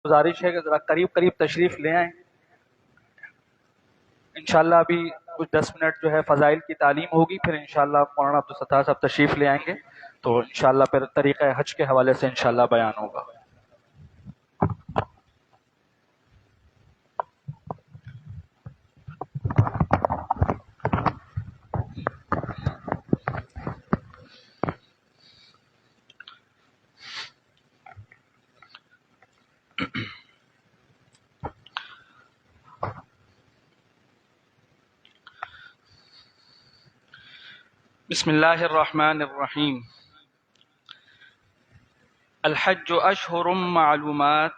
گزارش ہے کہ ذرا قریب قریب تشریف لے آئیں. انشاءاللہ ابھی کچھ 10 منٹ جو ہے فضائل کی تعلیم ہوگی، پھر انشاءاللہ مولانا عبدالستار صاحب تشریف لے آئیں گے، تو انشاءاللہ پھر طریقہ حج کے حوالے سے انشاءاللہ بیان ہوگا. بسم اللہ الرحمن الرحیم. الحج اشہر معلومات.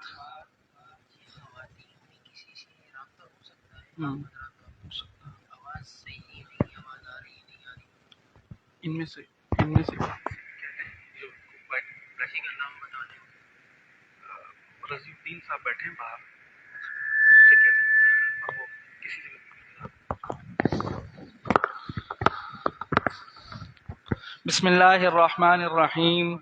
ان میں سے رضی الدین صاحب بیٹھے ہیں باہر، ان سے کہتے ہیں اور وہ کسی سے. بسم اللہ الرحمن الرحیم.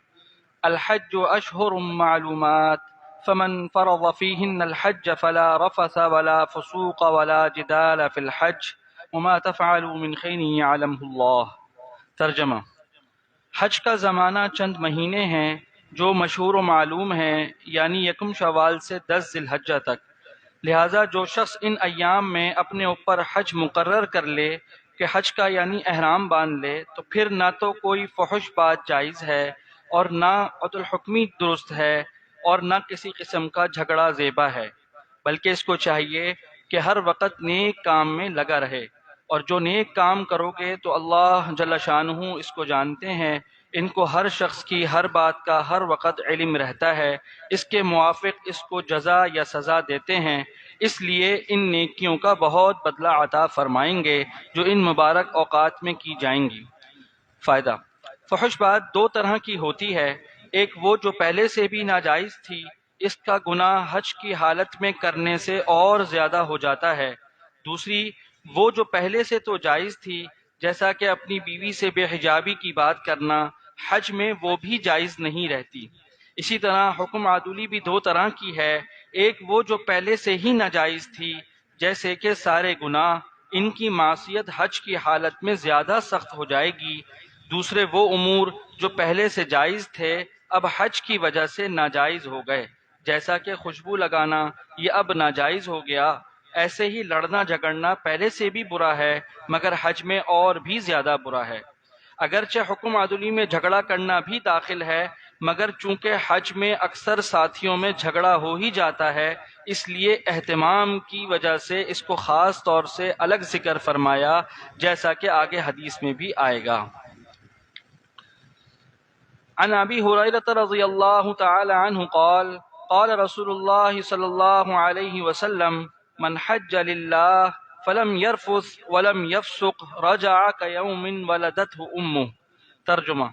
الحج اشہر معلومات فمن فرض فیہن الحج فلا رفث ولا فسوق ولا جدال فی الحج وما تفعلوا من خیر یعلمہ اللہ. ترجمہ: حج کا زمانہ چند مہینے ہیں جو مشہور و معلوم ہیں، یعنی یکم شوال سے 10 ذی الحجہ تک. لہٰذا جو شخص ان ایام میں اپنے اوپر حج مقرر کر لے کہ حج کا یعنی احرام باندھ لے، تو پھر نہ تو کوئی فحش بات جائز ہے اور نہ عدل حکمی درست ہے اور نہ کسی قسم کا جھگڑا زیبا ہے، بلکہ اس کو چاہیے کہ ہر وقت نیک کام میں لگا رہے. اور جو نیک کام کرو گے تو اللہ جل شانہ اس کو جانتے ہیں، ان کو ہر شخص کی ہر بات کا ہر وقت علم رہتا ہے، اس کے موافق اس کو جزا یا سزا دیتے ہیں، اس لیے ان نیکیوں کا بہت بدلہ عطا فرمائیں گے جو ان مبارک اوقات میں کی جائیں گی. فائدہ: فحش بات دو طرح کی ہوتی ہے. ایک وہ جو پہلے سے بھی ناجائز تھی، اس کا گناہ حج کی حالت میں کرنے سے اور زیادہ ہو جاتا ہے. دوسری وہ جو پہلے سے تو جائز تھی، جیسا کہ اپنی بیوی سے بے حجابی کی بات کرنا، حج میں وہ بھی جائز نہیں رہتی. اسی طرح حکم عدولی بھی دو طرح کی ہے. ایک وہ جو پہلے سے ہی ناجائز تھی، جیسے کہ سارے گناہ، ان کی معصیت حج کی حالت میں زیادہ سخت ہو جائے گی. دوسرے وہ امور جو پہلے سے جائز تھے اب حج کی وجہ سے ناجائز ہو گئے، جیسا کہ خوشبو لگانا یہ اب ناجائز ہو گیا. ایسے ہی لڑنا جھگڑنا پہلے سے بھی برا ہے، مگر حج میں اور بھی زیادہ برا ہے. اگرچہ حکم عدلی میں جھگڑا کرنا بھی داخل ہے، مگر چونکہ حج میں اکثر ساتھیوں میں جھگڑا ہو ہی جاتا ہے، اس لیے اہتمام کی وجہ سے اس کو خاص طور سے الگ ذکر فرمایا، جیسا کہ آگے حدیث میں بھی آئے گا. عن ابی ہریرہ رضی اللہ تعالی عنہ قال قال رسول اللہ صلی اللہ علیہ وسلم من حج للہ فلم يرفث ولم يفسق رجع كيوم ولدته امه. ترجمہ: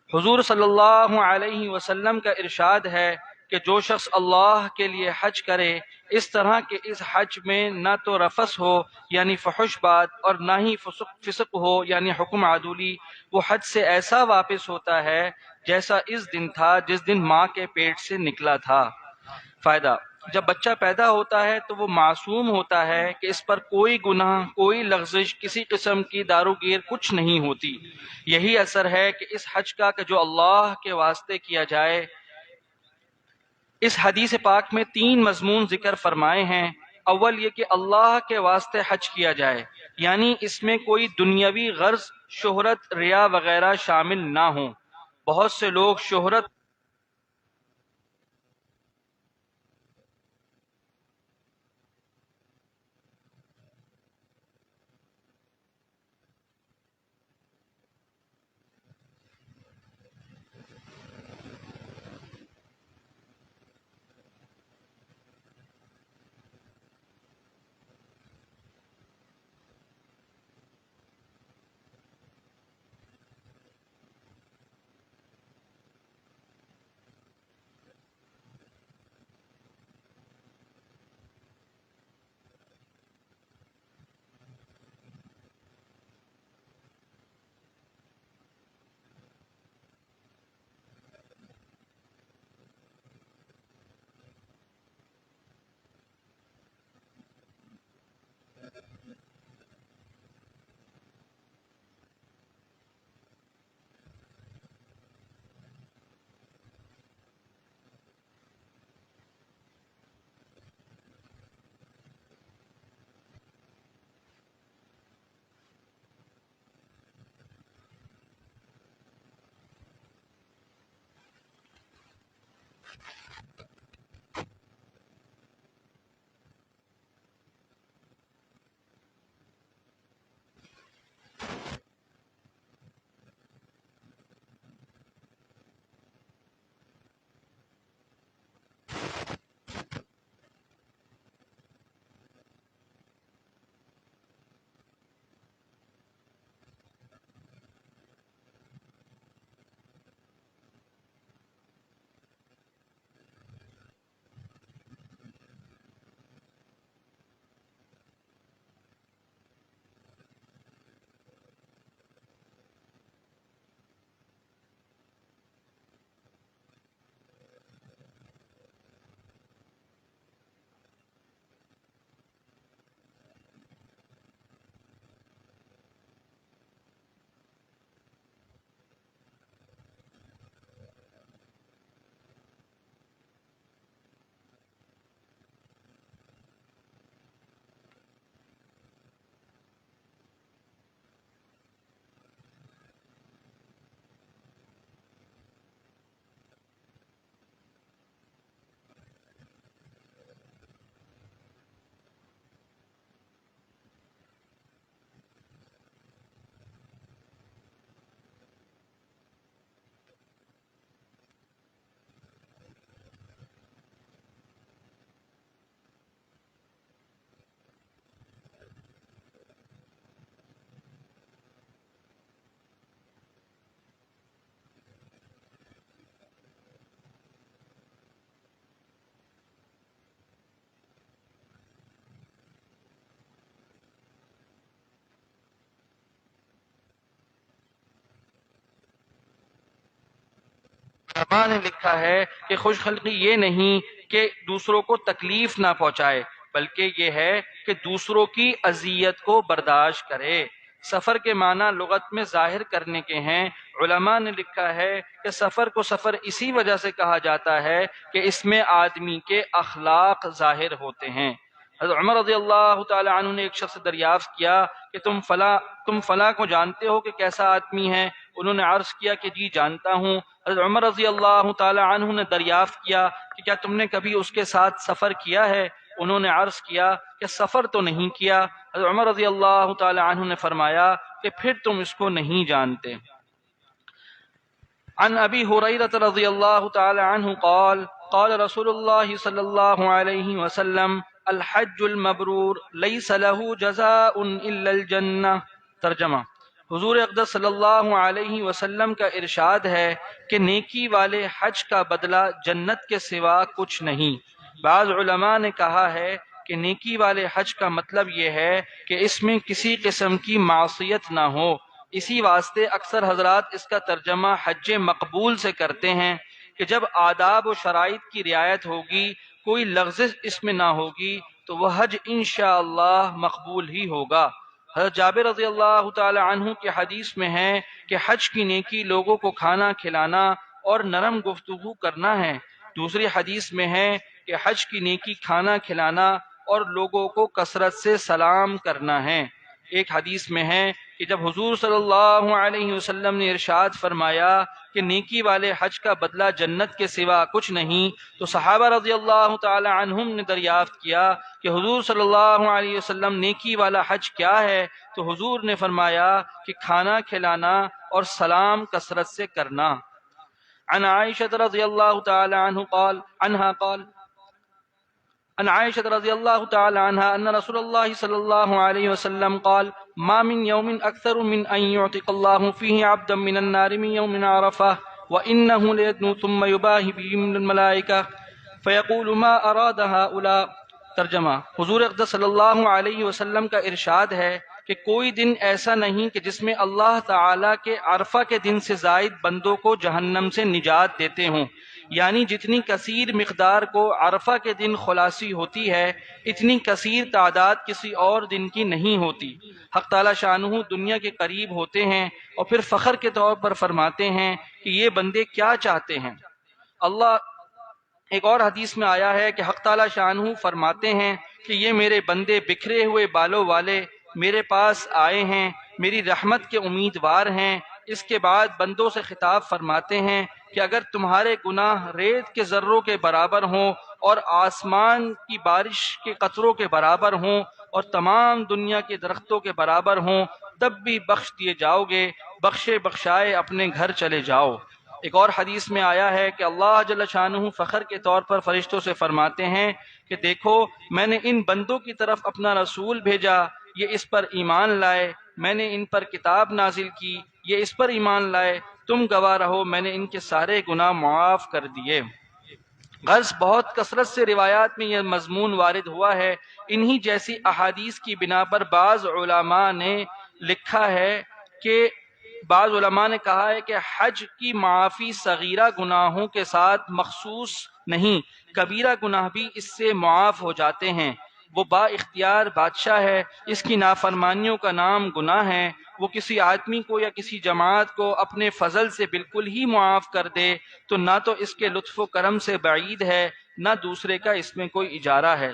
حضور صلی اللہ علیہ وسلم کا ارشاد ہے کہ جو شخص اللہ کے لیے حج کرے، اس طرح کہ اس حج میں نہ تو رفث ہو یعنی فحش بات اور نہ ہی فسق ہو یعنی حکم عدولی، وہ حج سے ایسا واپس ہوتا ہے جیسا اس دن تھا جس دن ماں کے پیٹ سے نکلا تھا. فائدہ: جب بچہ پیدا ہوتا ہے تو وہ معصوم ہوتا ہے کہ اس پر کوئی گناہ، کوئی لغزش، کسی قسم کی داروگیر کچھ نہیں ہوتی. یہی اثر ہے کہ اس حج کا کہ جو اللہ کے واسطے کیا جائے. اس حدیث پاک میں 3 مضمون ذکر فرمائے ہیں. اول یہ کہ اللہ کے واسطے حج کیا جائے، یعنی اس میں کوئی دنیاوی غرض، شہرت، ریا وغیرہ شامل نہ ہوں. بہت سے لوگ شہرت علماء نے لکھا ہے کہ خوش خلقی یہ نہیں کہ دوسروں کو تکلیف نہ پہنچائے، بلکہ یہ ہے کہ دوسروں کی اذیت کو برداشت کرے۔ سفر کے معنی لغت میں ظاہر کرنے کے ہیں۔ علماء نے لکھا ہے کہ سفر کو سفر اسی وجہ سے کہا جاتا ہے کہ اس میں آدمی کے اخلاق ظاہر ہوتے ہیں۔ حضرت عمر رضی اللہ تعالی عنہ نے ایک شخص سے دریافت کیا کہ تم فلاں کو جانتے ہو کہ کیسا آدمی ہے؟ انہوں نے عرض کیا کہ جی جانتا ہوں۔ حضرت عمر رضی اللہ تعالی عنہ نے دریافت کیا کہ کیا تم نے کبھی اس کے ساتھ سفر کیا ہے؟ انہوں نے عرض کیا کہ سفر تو نہیں کیا۔ حضرت عمر رضی اللہ تعالی عنہ نے فرمایا کہ پھر تم اس کو نہیں جانتے۔ عن ابی ہریرہ رضی اللہ تعالی عنہ قال قال رسول اللہ صلی اللہ علیہ وسلم الحج المبرور لیس له جزاء الا الجنہ۔ ترجمہ: حضور اقدس صلی اللہ علیہ وسلم کا ارشاد ہے کہ نیکی والے حج کا بدلہ جنت کے سوا کچھ نہیں۔ بعض علماء نے کہا ہے کہ نیکی والے حج کا مطلب یہ ہے کہ اس میں کسی قسم کی معصیت نہ ہو۔ اسی واسطے اکثر حضرات اس کا ترجمہ حج مقبول سے کرتے ہیں کہ جب آداب و شرائط کی رعایت ہوگی، کوئی لغزش اس میں نہ ہوگی تو وہ حج انشاءاللہ مقبول ہی ہوگا۔ حضرت جابر رضی اللہ تعالی عنہ کی حدیث میں ہے کہ حج کی نیکی لوگوں کو کھانا کھلانا اور نرم گفتگو کرنا ہے۔ دوسری حدیث میں ہے کہ حج کی نیکی کھانا کھلانا اور لوگوں کو کثرت سے سلام کرنا ہے۔ ایک حدیث میں ہے کہ جب حضور صلی اللہ علیہ وسلم نے ارشاد فرمایا کہ نیکی والے حج کا بدلہ جنت کے سوا کچھ نہیں، تو صحابہ رضی اللہ تعالی عنہم نے دریافت کیا کہ حضور صلی اللہ علیہ وسلم نیکی والا حج کیا ہے؟ تو حضور نے فرمایا کہ کھانا کھلانا اور سلام کثرت سے کرنا۔ عن عائشہ رضی اللہ تعالی قال عن عائشة رضي الله تعالى عنها أن رسول الله صلى الله عليه وسلم قال ما من يوم أكثر من أن يعتق الله فيه عبدا من النار من يوم عرفة وإنه ليدنو ثم يباهي به من الملائكة فيقول ما أراد هؤلاء۔ ترجمہ: حضور اقدس صلی اللہ علیہ وسلم کا ارشاد ہے کہ کوئی دن ایسا نہیں کہ جس میں اللہ تعالیٰ کے عرفہ کے دن سے زائد بندوں کو جہنم سے نجات دیتے ہوں، یعنی جتنی کثیر مقدار کو عرفہ کے دن خلاصی ہوتی ہے، اتنی کثیر تعداد کسی اور دن کی نہیں ہوتی۔ حق تعالی شانہ دنیا کے قریب ہوتے ہیں اور پھر فخر کے طور پر فرماتے ہیں کہ یہ بندے کیا چاہتے ہیں۔ اللہ ایک اور حدیث میں آیا ہے کہ حق تعالی شانہ فرماتے ہیں کہ یہ میرے بندے بکھرے ہوئے بالوں والے میرے پاس آئے ہیں، میری رحمت کے امیدوار ہیں۔ اس کے بعد بندوں سے خطاب فرماتے ہیں کہ اگر تمہارے گناہ ریت کے ذروں کے برابر ہوں اور آسمان کی بارش کے قطروں کے برابر ہوں اور تمام دنیا کے درختوں کے برابر ہوں، تب بھی بخش دیے جاؤ گے، بخشے بخشائے اپنے گھر چلے جاؤ۔ ایک اور حدیث میں آیا ہے کہ اللہ جل شانہ فخر کے طور پر فرشتوں سے فرماتے ہیں کہ دیکھو میں نے ان بندوں کی طرف اپنا رسول بھیجا، یہ اس پر ایمان لائے، میں نے ان پر کتاب نازل کی، یہ اس پر ایمان لائے، تم گواہ رہو میں نے ان کے سارے گناہ معاف کر دیے۔ غرض بہت کثرت سے روایات میں یہ مضمون وارد ہوا ہے۔ انہی جیسی احادیث کی بنا پر بعض علماء نے لکھا ہے کہ بعض علماء نے کہا ہے کہ حج کی معافی صغیرہ گناہوں کے ساتھ مخصوص نہیں، کبیرہ گناہ بھی اس سے معاف ہو جاتے ہیں۔ وہ با اختیار بادشاہ ہے، اس کی نافرمانیوں کا نام گناہ ہے، وہ کسی آدمی کو یا کسی جماعت کو اپنے فضل سے بالکل ہی معاف کر دے تو نہ تو اس کے لطف و کرم سے بعید ہے، نہ دوسرے کا اس میں کوئی اجارہ ہے۔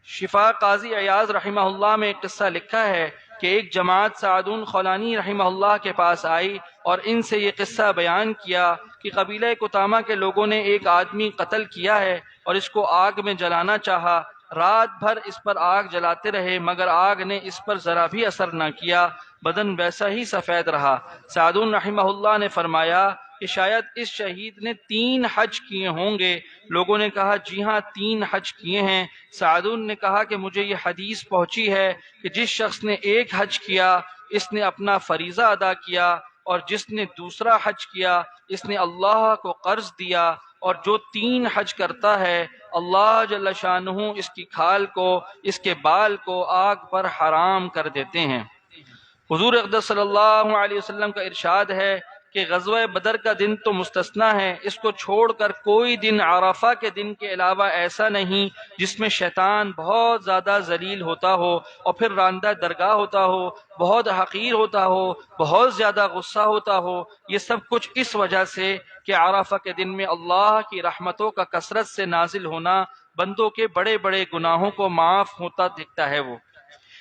شفا قاضی عیاض رحمہ اللہ میں ایک قصہ لکھا ہے کہ ایک جماعت سعدون خولانی رحمہ اللہ کے پاس آئی اور ان سے یہ قصہ بیان کیا کہ قبیلہ کتامہ کے لوگوں نے ایک آدمی قتل کیا ہے اور اس کو آگ میں جلانا چاہا۔ رات بھر اس پر آگ جلاتے رہے مگر آگ نے اس پر ذرا بھی اثر نہ کیا، بدن ویسا ہی سفید رہا۔ سعدون رحمہ اللہ نے فرمایا کہ شاید اس شہید نے 3 حج کیے ہوں گے۔ لوگوں نے کہا جی ہاں 3 حج کیے ہیں۔ سعدون نے کہا کہ مجھے یہ حدیث پہنچی ہے کہ جس شخص نے 1 حج کیا اس نے اپنا فریضہ ادا کیا، اور جس نے دوسرا حج کیا اس نے اللہ کو قرض دیا، اور جو 3 حج کرتا ہے اللہ جل شانہ اس کی کھال کو، اس کے بال کو آگ پر حرام کر دیتے ہیں۔ حضور اقدس صلی اللہ علیہ وسلم کا ارشاد ہے کہ غزوہ بدر کا دن تو مستثنا ہے، اس کو چھوڑ کر کوئی دن عرفہ کے دن کے علاوہ ایسا نہیں جس میں شیطان بہت زیادہ ذلیل ہوتا ہو اور پھر راندہ درگاہ ہوتا ہو، بہت حقیر ہوتا ہو، بہت زیادہ غصہ ہوتا ہو۔ یہ سب کچھ اس وجہ سے کہ عرفہ کے دن میں اللہ کی رحمتوں کا کثرت سے نازل ہونا بندوں کے بڑے بڑے گناہوں کو معاف ہوتا دکھتا ہے۔ وہ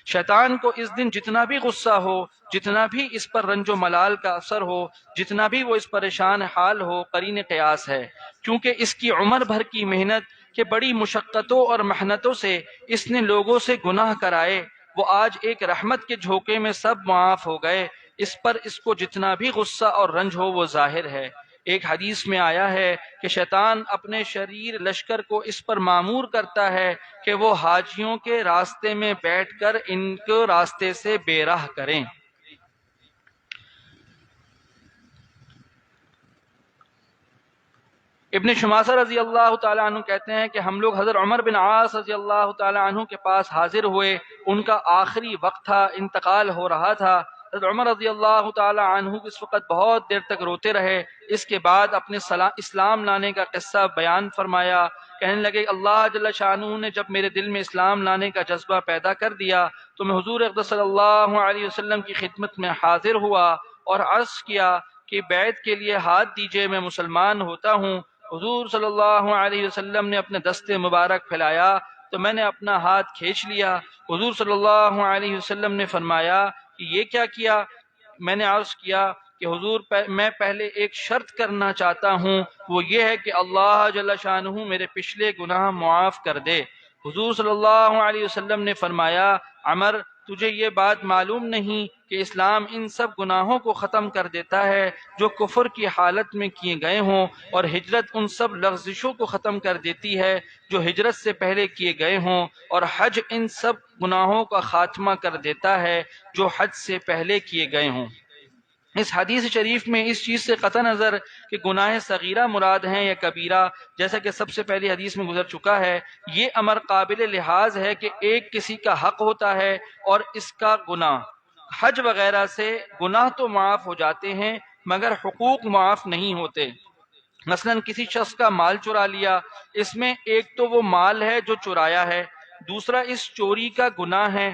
شیطان کو اس دن جتنا بھی غصہ ہو، جتنا بھی اس پر رنج و ملال کا اثر ہو، جتنا بھی وہ اس پریشان حال ہو، قرین قیاس ہے، کیونکہ اس کی عمر بھر کی محنت کہ بڑی مشقتوں اور محنتوں سے اس نے لوگوں سے گناہ کرائے، وہ آج ایک رحمت کے جھونکے میں سب معاف ہو گئے۔ اس پر اس کو جتنا بھی غصہ اور رنج ہو وہ ظاہر ہے۔ ایک حدیث میں آیا ہے کہ شیطان اپنے شریر لشکر کو اس پر معمور کرتا ہے کہ وہ حاجیوں کے راستے میں بیٹھ کر ان کو راستے سے بے راہ کریں۔ ابن شماسہ رضی اللہ تعالیٰ عنہ کہتے ہیں کہ ہم لوگ حضرت عمر بن عاص رضی اللہ تعالیٰ عنہ کے پاس حاضر ہوئے، ان کا آخری وقت تھا، انتقال ہو رہا تھا۔ حضرت عمر رضی اللہ تعالیٰ عنہ اس وقت بہت دیر تک روتے رہے۔ اس کے بعد اپنے اسلام لانے کا قصہ بیان فرمایا، کہنے لگے اللہ جل شانہ نے جب میرے دل میں اسلام لانے کا جذبہ پیدا کر دیا تو میں حضور اقدس صلی اللہ علیہ وسلم کی خدمت میں حاضر ہوا اور عرض کیا کہ بیعت کے لیے ہاتھ دیجئے، میں مسلمان ہوتا ہوں۔ حضور صلی اللہ علیہ وسلم نے اپنے دست مبارک پھیلایا تو میں نے اپنا ہاتھ کھینچ لیا۔ حضور صلی اللہ علیہ وسلم نے فرمایا کہ یہ کیا کیا؟ میں نے عرض کیا کہ حضور میں پہلے ایک شرط کرنا چاہتا ہوں، وہ یہ ہے کہ اللہ جل شانہ میرے پچھلے گناہ معاف کر دے۔ حضور صلی اللہ علیہ وسلم نے فرمایا عمر تجھے یہ بات معلوم نہیں کہ اسلام ان سب گناہوں کو ختم کر دیتا ہے جو کفر کی حالت میں کیے گئے ہوں، اور ہجرت ان سب لغزشوں کو ختم کر دیتی ہے جو ہجرت سے پہلے کیے گئے ہوں، اور حج ان سب گناہوں کا خاتمہ کر دیتا ہے جو حج سے پہلے کیے گئے ہوں۔ اس حدیث شریف میں اس چیز سے قطع نظر کہ گناہ صغیرہ مراد ہیں یا کبیرہ، جیسا کہ سب سے پہلی حدیث میں گزر چکا ہے، یہ امر قابل لحاظ ہے کہ ایک کسی کا حق ہوتا ہے اور اس کا گناہ۔ حج وغیرہ سے گناہ تو معاف ہو جاتے ہیں مگر حقوق معاف نہیں ہوتے۔ مثلا کسی شخص کا مال چرا لیا، اس میں ایک تو وہ مال ہے جو چرایا ہے، دوسرا اس چوری کا گناہ ہے۔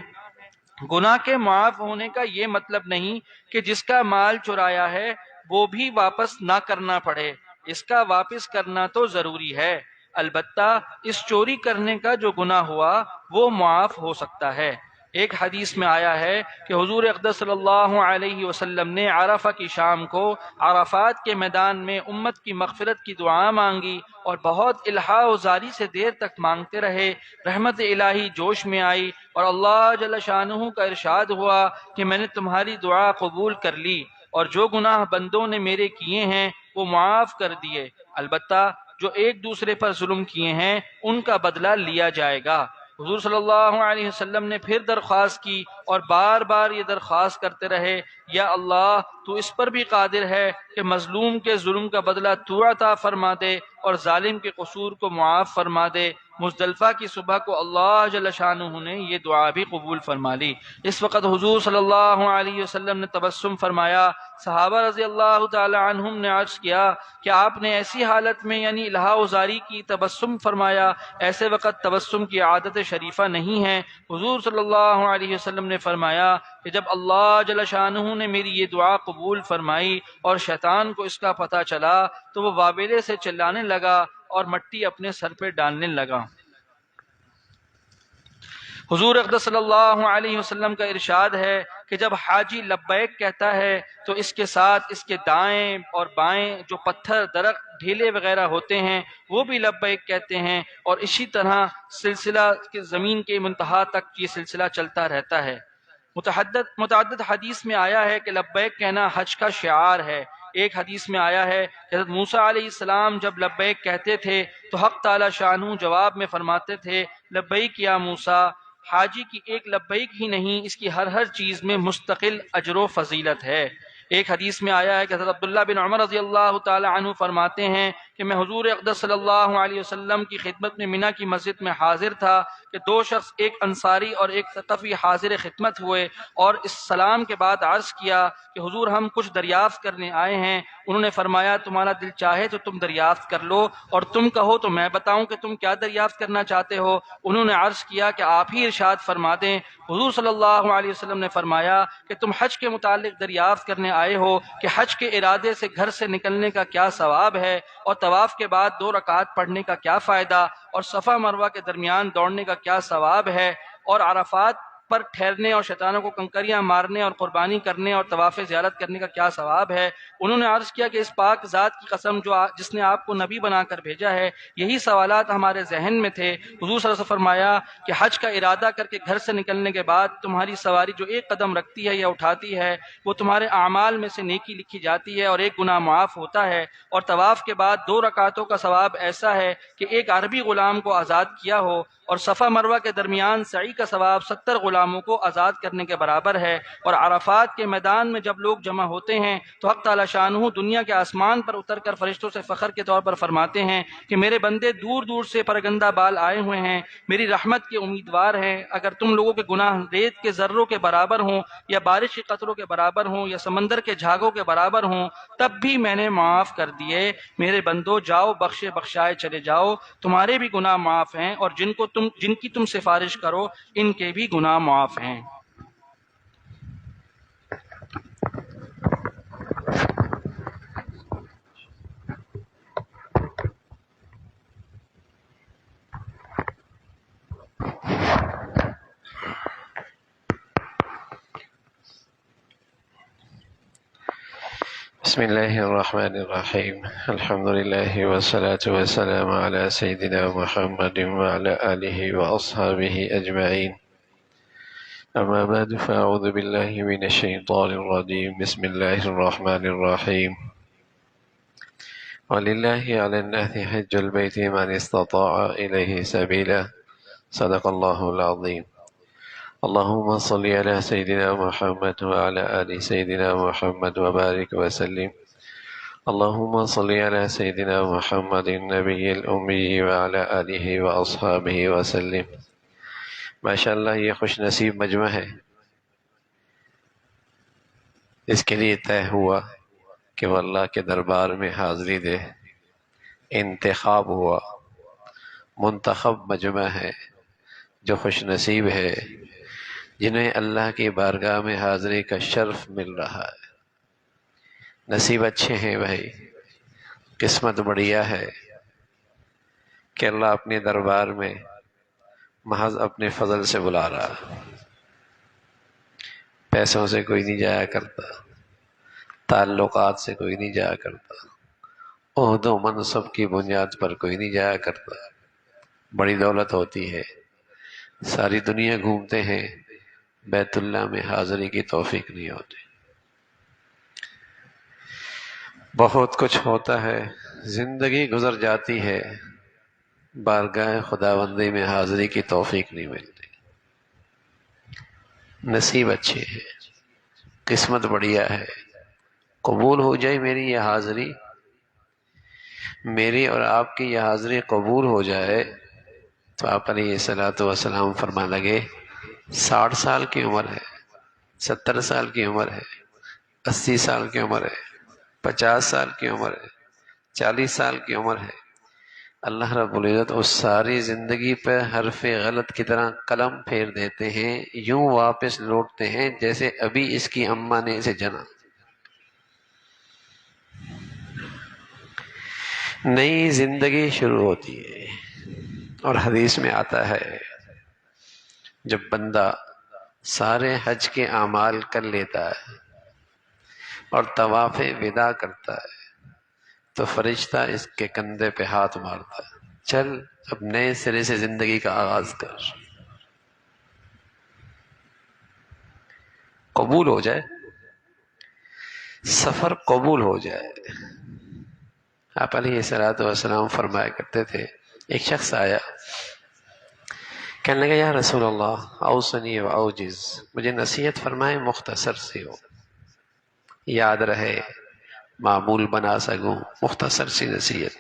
گناہ کے معاف ہونے کا یہ مطلب نہیں کہ جس کا مال چرایا ہے وہ بھی واپس نہ کرنا پڑے، اس کا واپس کرنا تو ضروری ہے، البتہ اس چوری کرنے کا جو گناہ ہوا وہ معاف ہو سکتا ہے۔ ایک حدیث میں آیا ہے کہ حضور اقدس صلی اللہ علیہ وسلم نے عرفہ کی شام کو عرفات کے میدان میں امت کی مغفرت کی دعا مانگی اور بہت الہا و زاری سے دیر تک مانگتے رہے۔ رحمت الہی جوش میں آئی اور اللہ جل شانہ کا ارشاد ہوا کہ میں نے تمہاری دعا قبول کر لی اور جو گناہ بندوں نے میرے کیے ہیں وہ معاف کر دیے، البتہ جو ایک دوسرے پر ظلم کیے ہیں ان کا بدلہ لیا جائے گا۔ حضور صلی اللہ علیہ وسلم نے پھر درخواست کی اور بار بار یہ درخواست کرتے رہے، یا اللہ تو اس پر بھی قادر ہے کہ مظلوم کے ظلم کا بدلہ تو عطا فرما دے اور ظالم کے قصور کو معاف فرما دے۔ مزدلفہ کی صبح کو اللہ جل شانہ نے یہ دعا بھی قبول فرما لی۔ اس وقت حضور صلی اللہ علیہ وسلم نے تبسم فرمایا۔ صحابہ رضی اللہ تعالی عنہم نے عرض کیا کہ آپ نے ایسی حالت میں یعنی الہا و زاری کی تبسم فرمایا، ایسے وقت تبسم کی عادت شریفہ نہیں ہے۔ حضور صلی اللہ علیہ وسلم نے فرمایا کہ جب اللہ جل شانہ نے میری یہ دعا قبول فرمائی اور شیطان کو اس کا پتہ چلا تو وہ وابلے سے چلانے لگا اور مٹی اپنے سر پہ ڈالنے لگا۔ حضور اقدس صلی اللہ علیہ وسلم کا ارشاد ہے کہ جب حاجی لبیک کہتا ہے تو اس کے ساتھ اس کے دائیں اور بائیں جو پتھر، درخت، ڈھیلے وغیرہ ہوتے ہیں وہ بھی لبیک کہتے ہیں، اور اسی طرح سلسلہ کے زمین کے منتہا تک یہ سلسلہ چلتا رہتا ہے۔ متعدد حدیث میں آیا ہے کہ لبیک کہنا حج کا شعار ہے۔ ایک حدیث میں آیا ہے کہ حضرت موسیٰ علیہ السلام جب لبیک کہتے تھے تو حق تعالی شانہ جواب میں فرماتے تھے لبیک یا موسیٰ۔ حاجی کی ایک لبیک ہی نہیں، اس کی ہر چیز میں مستقل اجر و فضیلت ہے۔ ایک حدیث میں آیا ہے کہ حضرت عبداللہ بن عمر رضی اللہ تعالی عنہ فرماتے ہیں کہ میں حضور اقدس صلی اللہ علیہ وسلم کی خدمت میں مینا کی مسجد میں حاضر تھا کہ دو شخص، ایک انصاری اور ایک ثقفی، حاضر خدمت ہوئے اور اس سلام کے بعد عرض کیا کہ حضور ہم کچھ دریافت کرنے آئے ہیں۔ انہوں نے فرمایا تمہارا دل چاہے تو تم دریافت کر لو، اور تم کہو تو میں بتاؤں کہ تم کیا دریافت کرنا چاہتے ہو؟ انہوں نے عرض کیا کہ آپ ہی ارشاد فرما دیں۔ حضور صلی اللہ علیہ وسلم نے فرمایا کہ تم حج کے متعلق دریافت کرنے آئے ہو کہ حج کے ارادے سے گھر سے نکلنے کا کیا ثواب ہے، اور طواف کے بعد 2 رکعات پڑھنے کا کیا فائدہ، اور صفا مروہ کے درمیان دوڑنے کا کیا ثواب ہے، اور عرفات پر ٹھہرنے اور شیطانوں کو کنکریاں مارنے اور قربانی کرنے اور طواف زیارت کرنے کا کیا ثواب ہے؟ انہوں نے عرض کیا کہ اس پاک ذات کی قسم جس نے آپ کو نبی بنا کر بھیجا ہے، یہی سوالات ہمارے ذہن میں تھے۔ حضور صلی اللہ علیہ وسلم نے فرمایا کہ حج کا ارادہ کر کے گھر سے نکلنے کے بعد تمہاری سواری جو ایک قدم رکھتی ہے یا اٹھاتی ہے وہ تمہارے اعمال میں سے نیکی لکھی جاتی ہے اور ایک گناہ معاف ہوتا ہے، اور طواف کے بعد 2 رکعتوں کا ثواب ایسا ہے کہ ایک عربی غلام کو آزاد کیا ہو، اور صفا مروہ کے درمیان سعی کا ثواب 70 غلاموں کو آزاد کرنے کے برابر ہے۔ اور عرفات کے میدان میں جب لوگ جمع ہوتے ہیں تو حق تعالی شانہ دنیا کے آسمان پر اتر کر فرشتوں سے فخر کے طور پر فرماتے ہیں کہ میرے بندے دور دور سے پرگندہ بال آئے ہوئے ہیں، میری رحمت کے امیدوار ہیں۔ اگر تم لوگوں کے گناہ ریت کے ذروں کے برابر ہوں یا بارش کے قطروں کے برابر ہوں یا سمندر کے جھاگوں کے برابر ہوں تب بھی میں نے معاف کر دیے۔ میرے بندو جاؤ، بخشے بخشائے چلے جاؤ، تمہارے بھی گناہ معاف ہیں، اور جن کی تم سفارش کرو ان کے بھی گناہ معاف ہیں۔ بسم الله الرحمن الرحيم. الحمد لله والصلاة والسلام على سيدنا محمد وعلى آله وأصحابه أجمعين. أما بعد فأعوذ بالله من الشيطان الرجيم. بسم الله الرحمن الرحيم. ولله على الناس حج البيت من استطاع إليه سبيلا. صدق الله العظيم. اللهم صل على سيدنا محمد وعلى آل سيدنا محمد وبارك وسلم. اللهم صل على سيدنا محمد النبي الأمي وعلى آله وأصحابه وسلم. ماشاءاللہ یہ خوش نصیب مجمع ہے، اس کے لیے طے ہوا کہ وہ اللہ کے دربار میں حاضری دے، انتخاب ہوا، منتخب مجمع ہے جو خوش نصیب ہے جنہیں اللہ کی بارگاہ میں حاضری کا شرف مل رہا ہے۔ نصیب اچھے ہیں بھائی، قسمت بڑھیا ہے کہ اللہ اپنے دربار میں محض اپنے فضل سے بلا رہا۔ پیسوں سے کوئی نہیں جایا کرتا، تعلقات سے کوئی نہیں جایا کرتا، عہد و منصب کی بنیاد پر کوئی نہیں جایا کرتا۔ بڑی دولت ہوتی ہے، ساری دنیا گھومتے ہیں، بیت اللہ میں حاضری کی توفیق نہیں ہوتی۔ بہت کچھ ہوتا ہے، زندگی گزر جاتی ہے، بارگاہ خداوندی میں حاضری کی توفیق نہیں ملتی۔ نصیب اچھے ہیں، قسمت بڑھیا ہے، قبول ہو جائے میری یہ حاضری، میری اور آپ کی یہ حاضری قبول ہو جائے تو آپ علیہ الصلوۃ والسلام فرما لگے 60 سال کی عمر ہے، 70 سال کی عمر ہے، 80 سال کی عمر ہے، 50 سال کی عمر ہے، 40 سال کی عمر ہے، اللہ رب العزت اس ساری زندگی پہ حرف غلط کی طرح قلم پھیر دیتے ہیں، یوں واپس لوٹتے ہیں جیسے ابھی اس کی اماں نے اسے جنا۔ نئی زندگی شروع ہوتی ہے، اور حدیث میں آتا ہے جب بندہ سارے حج کے اعمال کر لیتا ہے اور طواف وداع کرتا ہے تو فرشتہ اس کے کندھے پہ ہاتھ مارتا ہے، چل اب نئے سرے سے زندگی کا آغاز کر۔ قبول ہو جائے، سفر قبول ہو جائے۔ آپ علیہ الصلوۃ والسلام فرمایا کرتے تھے، ایک شخص آیا کہنے لگا یا رسول اللہ اوصنی و اوجز، مجھے نصیحت فرمائے مختصر سی ہو، یاد رہے، معمول بنا سکوں. مختصر سی نصیحت.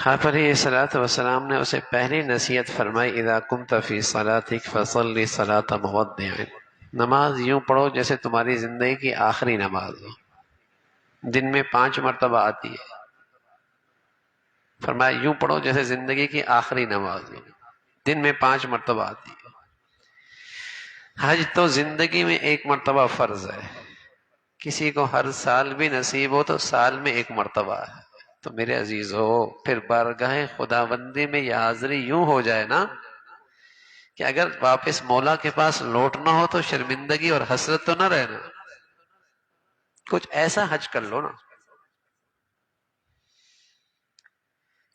آپ علیہ الصلوۃ والسلام نے اسے پہلی نصیحت فرمائی اذا كنت في صلاتك فصل صلاة مودع. نماز یوں پڑھو جیسے تمہاری زندگی کی آخری نماز ہو. دن میں 5 مرتبہ آتی ہے. فرمایا یوں پڑھو جیسے زندگی کی آخری نماز ہو. دن میں 5 مرتبہ آتی ہے. حج تو زندگی میں 1 مرتبہ فرض ہے. کسی کو ہر سال بھی نصیب ہو تو سال میں 1 مرتبہ ہے. تو میرے عزیز ہو، پھر بارگاہ خداوندی میں یہ حاضری یوں ہو جائے نا کہ اگر واپس مولا کے پاس لوٹنا ہو تو شرمندگی اور حسرت تو نہ رہنا. کچھ ایسا حج کر لو نا،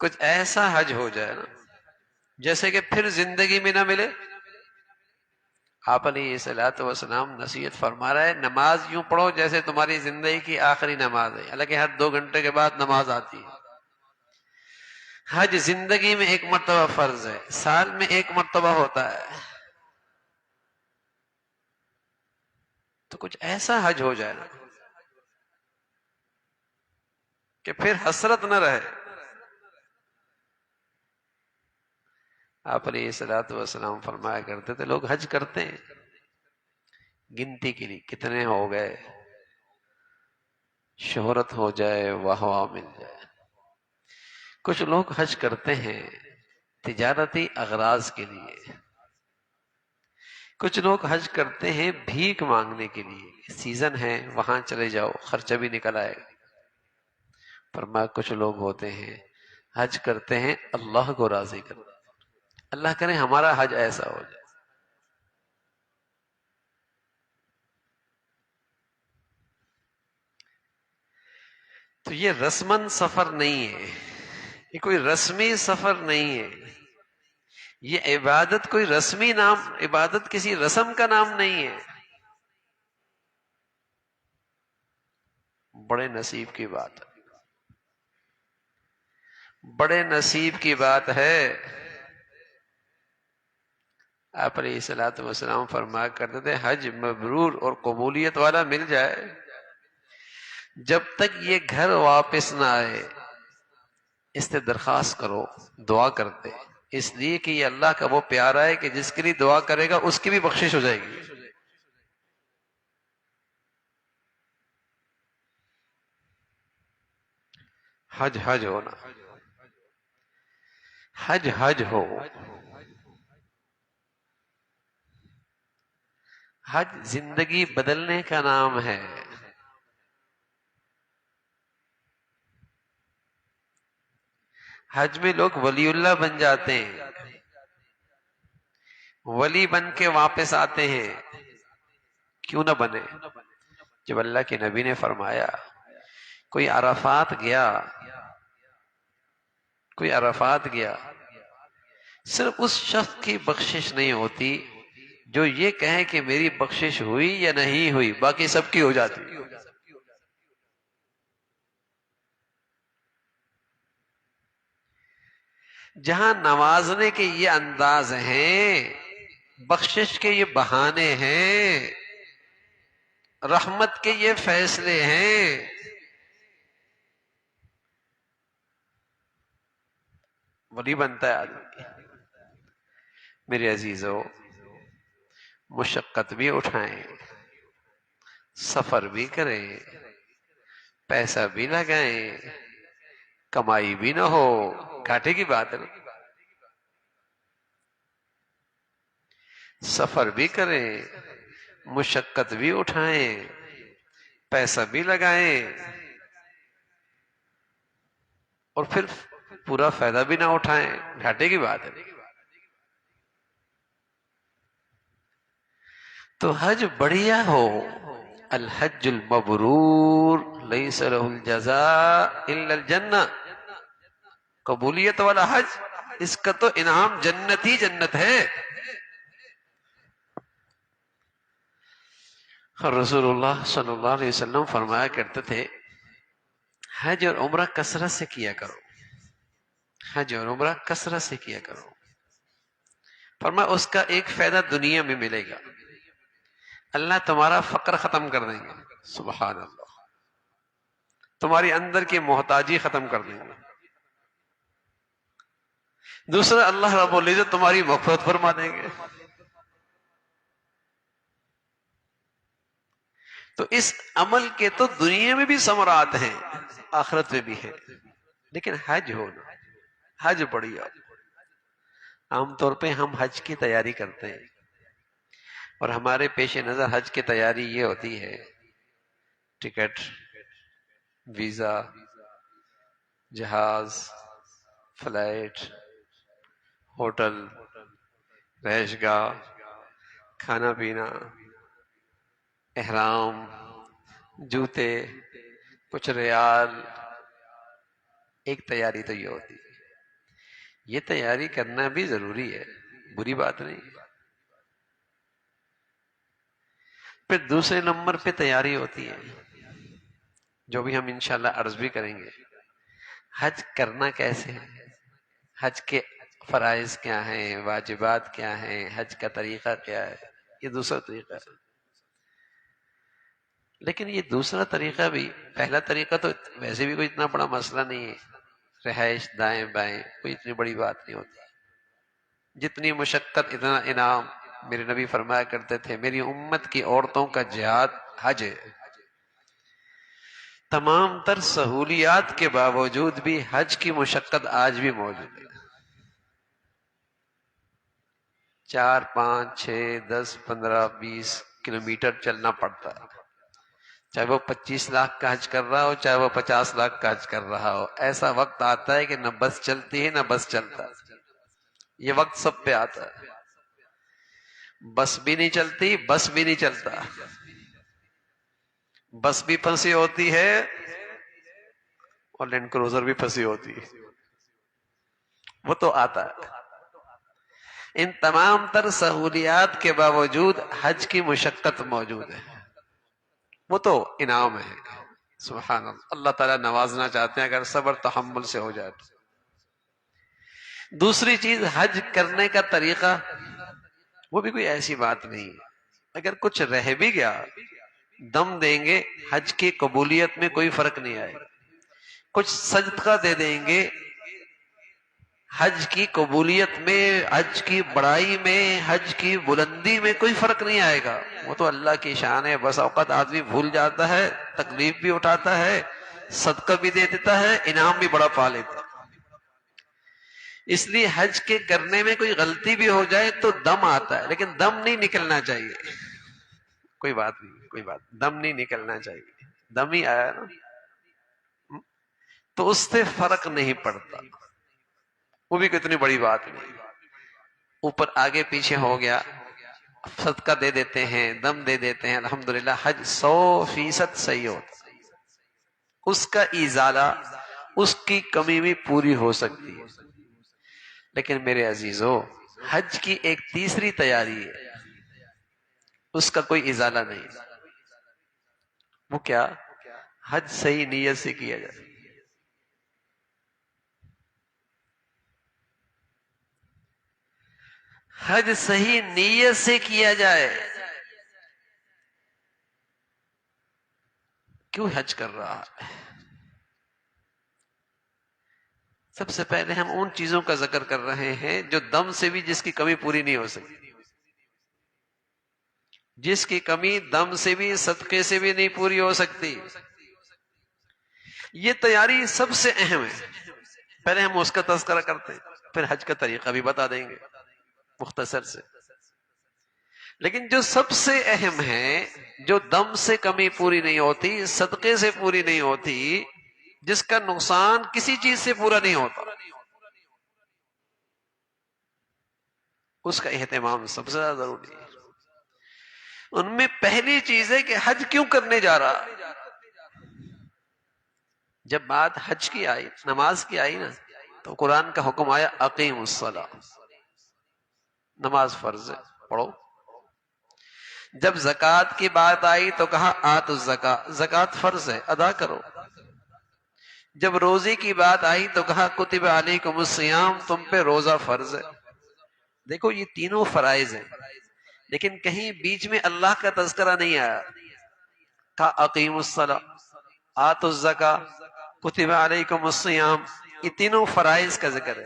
کچھ ایسا حج ہو جائے نا جیسے کہ پھر زندگی میں نہ ملے. آپ علیہ الصلوۃ والسلام نصیحت فرما رہا ہے نماز یوں پڑھو جیسے تمہاری زندگی کی آخری نماز ہے. حالانکہ ہر 2 گھنٹے کے بعد نماز آتی ہے. حج زندگی میں 1 مرتبہ فرض ہے، سال میں 1 مرتبہ ہوتا ہے. تو کچھ ایسا حج ہو جائے نا کہ پھر حسرت نہ رہے. آپ علیہ الصلوۃ والسلام فرمایا کرتے تھے لوگ حج کرتے ہیں گنتی کے لیے کتنے ہو گئے، شہرت ہو جائے، واہ واہ مل جائے. کچھ لوگ حج کرتے ہیں تجارتی اغراض کے لیے. کچھ لوگ حج کرتے ہیں بھیک مانگنے کے لیے. سیزن ہے وہاں چلے جاؤ، خرچہ بھی نکل آئے گا. فرمایا کچھ لوگ ہوتے ہیں حج کرتے ہیں اللہ کو راضی کرنے. اللہ کرے ہمارا حج ایسا ہو جائے. تو یہ رسمن سفر نہیں ہے، یہ کوئی رسمی سفر نہیں ہے. یہ عبادت کوئی رسمی نام، عبادت کسی رسم کا نام نہیں ہے. بڑے نصیب کی بات ہے، بڑے نصیب کی بات ہے. آپ علیہ الصلوۃ والسلام فرمایا کرتے تھے حج مبرور اور قبولیت والا مل جائے جب تک یہ گھر واپس نہ آئے اس سے درخواست کرو، دعا کرتے. اس لیے کہ یہ اللہ کا وہ پیارا ہے کہ جس کے لیے دعا کرے گا اس کی بھی بخشش ہو جائے گی. حج حج ہونا، حج حج ہو. حج زندگی بدلنے کا نام ہے. حج میں لوگ ولی اللہ بن جاتے ہیں، ولی بن کے واپس آتے ہیں. کیوں نہ بنے؟ جب اللہ کے نبی نے فرمایا کوئی عرفات گیا، کوئی عرفات گیا، صرف اس شخص کی بخشش نہیں ہوتی جو یہ کہے کہ میری بخشش ہوئی یا نہیں ہوئی، باقی سب کی ہو جاتی. جہاں نوازنے کے یہ انداز ہیں، بخشش کے یہ بہانے ہیں، رحمت کے یہ فیصلے ہیں، ولی بنتا ہے آدمی. میرے عزیزو، مشقت بھی اٹھائیں، سفر بھی کریں، پیسہ بھی لگائیں، کمائی بھی نہ ہو، گھاٹے کی بات ہے. سفر بھی کریں، مشقت بھی اٹھائیں، پیسہ بھی لگائیں، اور پھر پورا فائدہ بھی نہ اٹھائیں، گھاٹے کی بات ہے. تو حج بڑھیا ہو. الحج المبرور لیس له الجزاء الا الجنہ. قبولیت والا حج، اس کا تو انعام جنت ہی جنت ہے. رسول اللہ صلی اللہ علیہ وسلم فرمایا کرتے تھے حج اور عمرہ کثرت سے کیا کرو، حج اور عمرہ کثرت سے کیا کرو. فرمایا اس کا ایک فائدہ دنیا میں ملے گا، اللہ تمہارا فقر ختم کر دیں گے. سبحان اللہ. تمہاری اندر کی محتاجی ختم کر دیں گے۔ دوسرا، اللہ رب العزت تمہاری مغفرت فرما دیں گے۔ تو اس عمل کے تو دنیا میں بھی ثمرات ہیں، آخرت میں بھی ہیں، لیکن حج ہونا، حج بڑھیا۔ عام طور پہ ہم حج کی تیاری کرتے ہیں، اور ہمارے پیش نظر حج کی تیاری یہ ہوتی ہے: ٹکٹ، ویزا، جہاز، فلائٹ، ہوٹل، رہائش گاہ، کھانا پینا، احرام، جوتے، کچھ ریال۔ ایک تیاری تو یہ ہوتی ہے۔ یہ تیاری کرنا بھی ضروری ہے، بری بات نہیں۔ پھر دوسرے نمبر پہ تیاری ہوتی ہے، جو بھی ہم انشاءاللہ عرض بھی کریں گے، حج کرنا کیسے ہے، حج کے فرائض کیا ہیں، واجبات کیا ہیں، حج کا طریقہ کیا ہے، یہ دوسرا طریقہ ہے۔ لیکن یہ دوسرا طریقہ بھی، پہلا طریقہ تو ویسے بھی کوئی اتنا بڑا مسئلہ نہیں ہے، رہائش دائیں بائیں، کوئی اتنی بڑی بات نہیں ہوتی۔ جتنی مشقت اتنا انعام، میرے نبی فرمایا کرتے تھے میری امت کی عورتوں کا جہاد حج ہے۔ تمام تر سہولیات کے باوجود بھی حج کی مشقت آج بھی موجود ہے۔ 4، 5، 6، 10، 15، 20 کلومیٹر چلنا پڑتا ہے، چاہے وہ 25 لاکھ کا حج کر رہا ہو، چاہے وہ 50 لاکھ کا حج کر رہا ہو۔ ایسا وقت آتا ہے کہ نہ بس چلتی ہے نہ بس چلتا ہے۔ یہ وقت سب پہ آتا ہے، بس بھی نہیں چلتی، بس بھی نہیں چلتا، بس بھی پھنسی ہوتی ہے اور لینڈ کروزر بھی پھنسی ہوتی ہے، وہ تو آتا ہے۔ ان تمام تر سہولیات کے باوجود حج کی مشقت موجود ہے، وہ تو انعام ہے۔ سبحان اللہ، اللہ تعالیٰ نوازنا چاہتے ہیں اگر صبر تحمل سے ہو جائے تو۔ دوسری چیز، حج کرنے کا طریقہ، وہ بھی کوئی ایسی بات نہیں ہے۔ اگر کچھ رہ بھی گیا، دم دیں گے، حج کی قبولیت میں کوئی فرق نہیں آئے گا۔ کچھ صدقہ دے دیں گے، حج کی قبولیت میں، حج کی بڑائی میں، حج کی بلندی میں کوئی فرق نہیں آئے گا۔ وہ تو اللہ کی شان ہے، بس اوقات آدمی بھول جاتا ہے، تکلیف بھی اٹھاتا ہے، صدقہ بھی دے دیتا ہے، انعام بھی بڑا پا لیتا ہے۔ اس لیے حج کے کرنے میں کوئی غلطی بھی ہو جائے تو دم آتا ہے، لیکن دم نہیں نکلنا چاہیے۔ کوئی بات نہیں، کوئی بات، دم نہیں نکلنا چاہیے۔ دم ہی آیا نا تو اس سے فرق نہیں پڑتا، وہ بھی کتنی بڑی بات نہیں۔ اوپر آگے پیچھے ہو گیا، صدقہ دے دیتے ہیں، دم دے دیتے ہیں، الحمدللہ حج 100% صحیح ہوتا۔ اس کا ازالہ، اس کی کمی بھی پوری ہو سکتی ہے۔ لیکن میرے عزیزو، حج کی ایک تیسری تیاری ہے، اس کا کوئی ازالہ نہیں۔ وہ کیا؟ حج صحیح نیت سے کیا جائے۔ حج صحیح نیت سے کیا جائے۔ کیوں حج کر رہا ہے؟ سب سے پہلے ہم ان چیزوں کا ذکر کر رہے ہیں جو دم سے بھی جس کی کمی پوری نہیں ہو سکتی، جس کی کمی دم سے بھی، صدقے سے بھی نہیں پوری ہو سکتی۔ یہ تیاری سب سے اہم ہے، پہلے ہم اس کا تذکرہ کرتے ہیں، پھر حج کا طریقہ بھی بتا دیں گے مختصر سے۔ لیکن جو سب سے اہم ہے، جو دم سے کمی پوری نہیں ہوتی، صدقے سے پوری نہیں ہوتی، جس کا نقصان کسی چیز سے پورا نہیں ہوتا، اس کا اہتمام سب سے زیادہ ضروری ہے۔ ان میں پہلی چیز ہے کہ حج کیوں کرنے جا رہا۔ جب بات حج کی آئی، نماز کی آئی نا، تو قرآن کا حکم آیا اقیم الصلاۃ، نماز فرض ہے، پڑھو۔ جب زکوٰۃ کی بات آئی تو کہا آتوا الزکاۃ، زکوٰۃ فرض ہے، ادا کرو۔ جب روزے کی بات آئی تو کہا کتب علیکم الصیام، تم پہ روزہ فرض ہے۔ دیکھو یہ تینوں فرائض ہیں، لیکن کہیں بیچ میں اللہ کا تذکرہ نہیں آیا، کہا اقیم الصلاۃ۔ آتوا الزکاۃ، کتب علیکم الصیام، یہ تینوں فرائض کا ذکر ہے.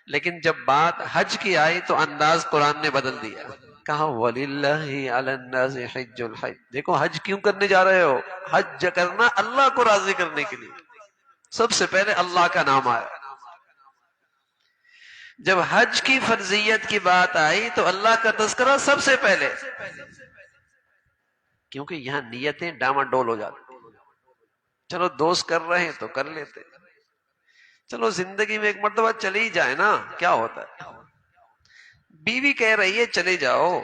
لیکن جب بات حج کی آئی تو انداز قرآن نے بدل دیا، کہا وَلِلَّهِ عَلَى النَّاسِ حِجُّ الْحَجِّ. دیکھو حج کیوں کرنے جا رہے ہو؟ حج کرنا اللہ کو راضی کرنے کے لیے. سب سے پہلے اللہ کا نام آیا. جب حج کی فرضیت کی بات آئی تو اللہ کا تذکرہ سب سے پہلے، کیونکہ یہاں نیتیں ڈاماڈول ہو جاتی. چلو دوست کر رہے ہیں تو کر لیتے، چلو زندگی میں ایک مرتبہ چلے ہی جائے نا، کیا ہوتا ہے. بیوی کہہ رہی ہے چلے جاؤ،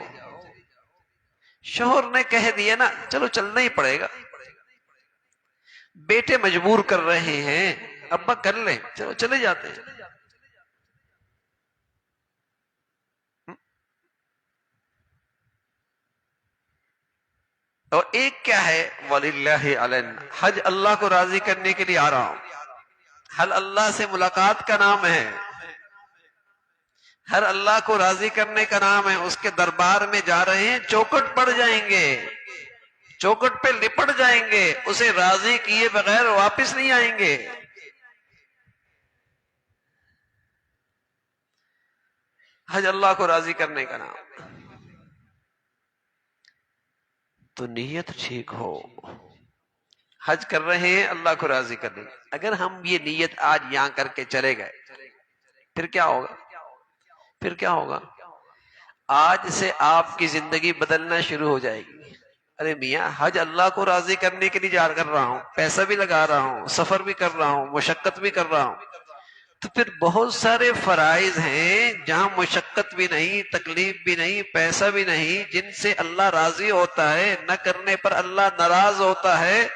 شوہر نے کہہ دیا نا چلو چلنا ہی پڑے گا. بیٹے مجبور کر رہے ہیں، ابا کر لیں، چلو چلے جاتے ہیں. اور ایک کیا ہے، وَلِلَّهِ عَلَيْنَا، حج اللہ کو راضی کرنے کے لیے آ رہا ہوں. حل اللہ سے ملاقات کا نام ہے، ہر اللہ کو راضی کرنے کا نام ہے. اس کے دربار میں جا رہے ہیں، چوکٹ پڑ جائیں گے، چوکٹ پہ لپٹ جائیں گے، اسے راضی کیے بغیر واپس نہیں آئیں گے. حج اللہ کو راضی کرنے کا نام. تو نیت ٹھیک ہو، حج کر رہے ہیں اللہ کو راضی کرنے. اگر ہم یہ نیت آج یہاں کر کے چلے گئے پھر کیا ہوگا؟ پھر کیا ہوگا؟ آج سے آپ کی زندگی بدلنا شروع ہو جائے گی. ارے میاں حج اللہ کو راضی کرنے کے لیے جا کر رہا ہوں، پیسہ بھی لگا رہا ہوں، سفر بھی کر رہا ہوں، مشقت بھی کر رہا ہوں. تو پھر بہت سارے فرائض ہیں جہاں مشقت بھی نہیں، تکلیف بھی نہیں، پیسہ بھی نہیں، جن سے اللہ راضی ہوتا ہے، نہ کرنے پر اللہ ناراض ہوتا ہے.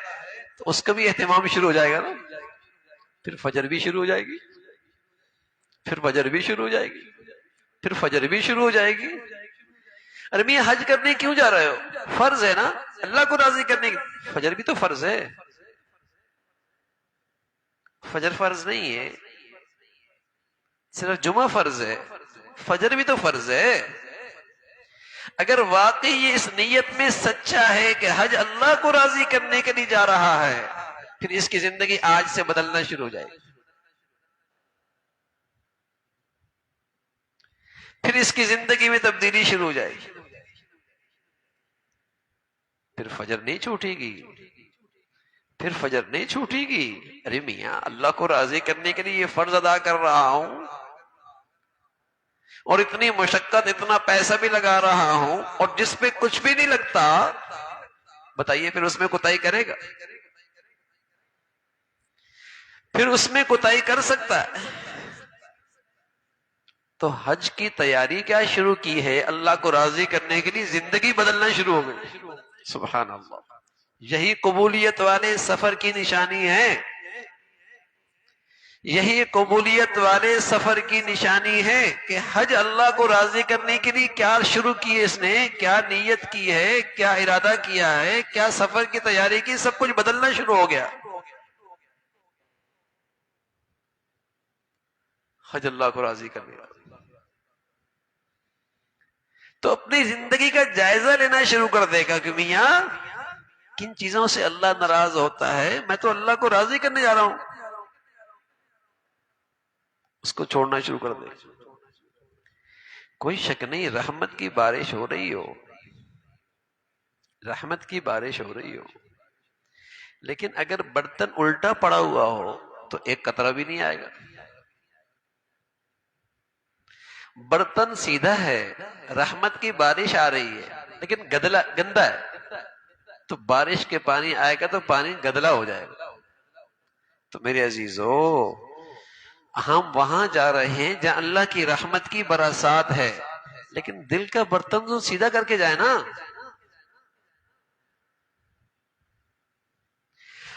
تو اس کا بھی اہتمام شروع ہو جائے گا نا. پھر فجر بھی شروع ہو جائے گی، پھر فجر بھی شروع ہو جائے گی، پھر فجر بھی شروع ہو جائے گی. ارے میاں حج کرنے کیوں جا رہے ہو؟ فرض ہے نا اللہ کو راضی کرنے کی. فجر بھی تو فرض ہے. فجر فرض نہیں ہے، صرف جمعہ فرض ہے، فجر بھی تو فرض ہے. اگر واقعی یہ اس نیت میں سچا ہے کہ حج اللہ کو راضی کرنے کے لیے جا رہا ہے، پھر اس کی زندگی آج سے بدلنا شروع ہو جائے گی. پھر اس کی زندگی میں تبدیلی شروع ہو جائے گی. پھر فجر نہیں چھوٹے گی، پھر فجر نہیں چھوٹے گی. ارے میاں اللہ کو راضی کرنے کے لیے یہ فرض ادا کر رہا ہوں، اور اتنی مشقت، اتنا پیسہ بھی لگا رہا ہوں، اور جس پہ کچھ بھی نہیں لگتا، بتائیے پھر اس میں کوتاہی کرے گا؟ پھر اس میں کوتاہی کر سکتا ہے؟ تو حج کی تیاری کیا شروع کی ہے؟ اللہ کو راضی کرنے کے لیے زندگی بدلنا شروع ہو گئی. سبحان اللہ. یہی قبولیت والے سفر کی نشانی ہے، یہی قبولیت والے سفر کی نشانی ہے کہ حج اللہ کو راضی کرنے کے لیے کیا شروع کی ہے، اس نے کیا نیت کی ہے، کیا ارادہ کیا ہے، کیا سفر کی تیاری کی، سب کچھ بدلنا شروع ہو گیا. حج اللہ کو راضی کرنے والا. تو اپنی زندگی کا جائزہ لینا شروع کر دے گا کہ میاں کن چیزوں سے اللہ ناراض ہوتا ہے، میں تو اللہ کو راضی کرنے جا رہا ہوں، اس کو چھوڑنا شروع کر دے. کوئی شک نہیں رحمت کی بارش ہو رہی ہو، رحمت کی بارش ہو رہی ہو، لیکن اگر برتن الٹا پڑا ہوا ہو تو ایک قطرہ بھی نہیں آئے گا. برتن سیدھا ہے، رحمت کی بارش آ رہی ہے، لیکن گندا ہے، تو بارش کے پانی آئے گا تو پانی گدلا ہو جائے گا. تو میرے عزیزو، ہم وہاں جا رہے ہیں جہاں اللہ کی رحمت کی برسات ہے، لیکن دل کا برتن تو سیدھا کر کے جائے نا.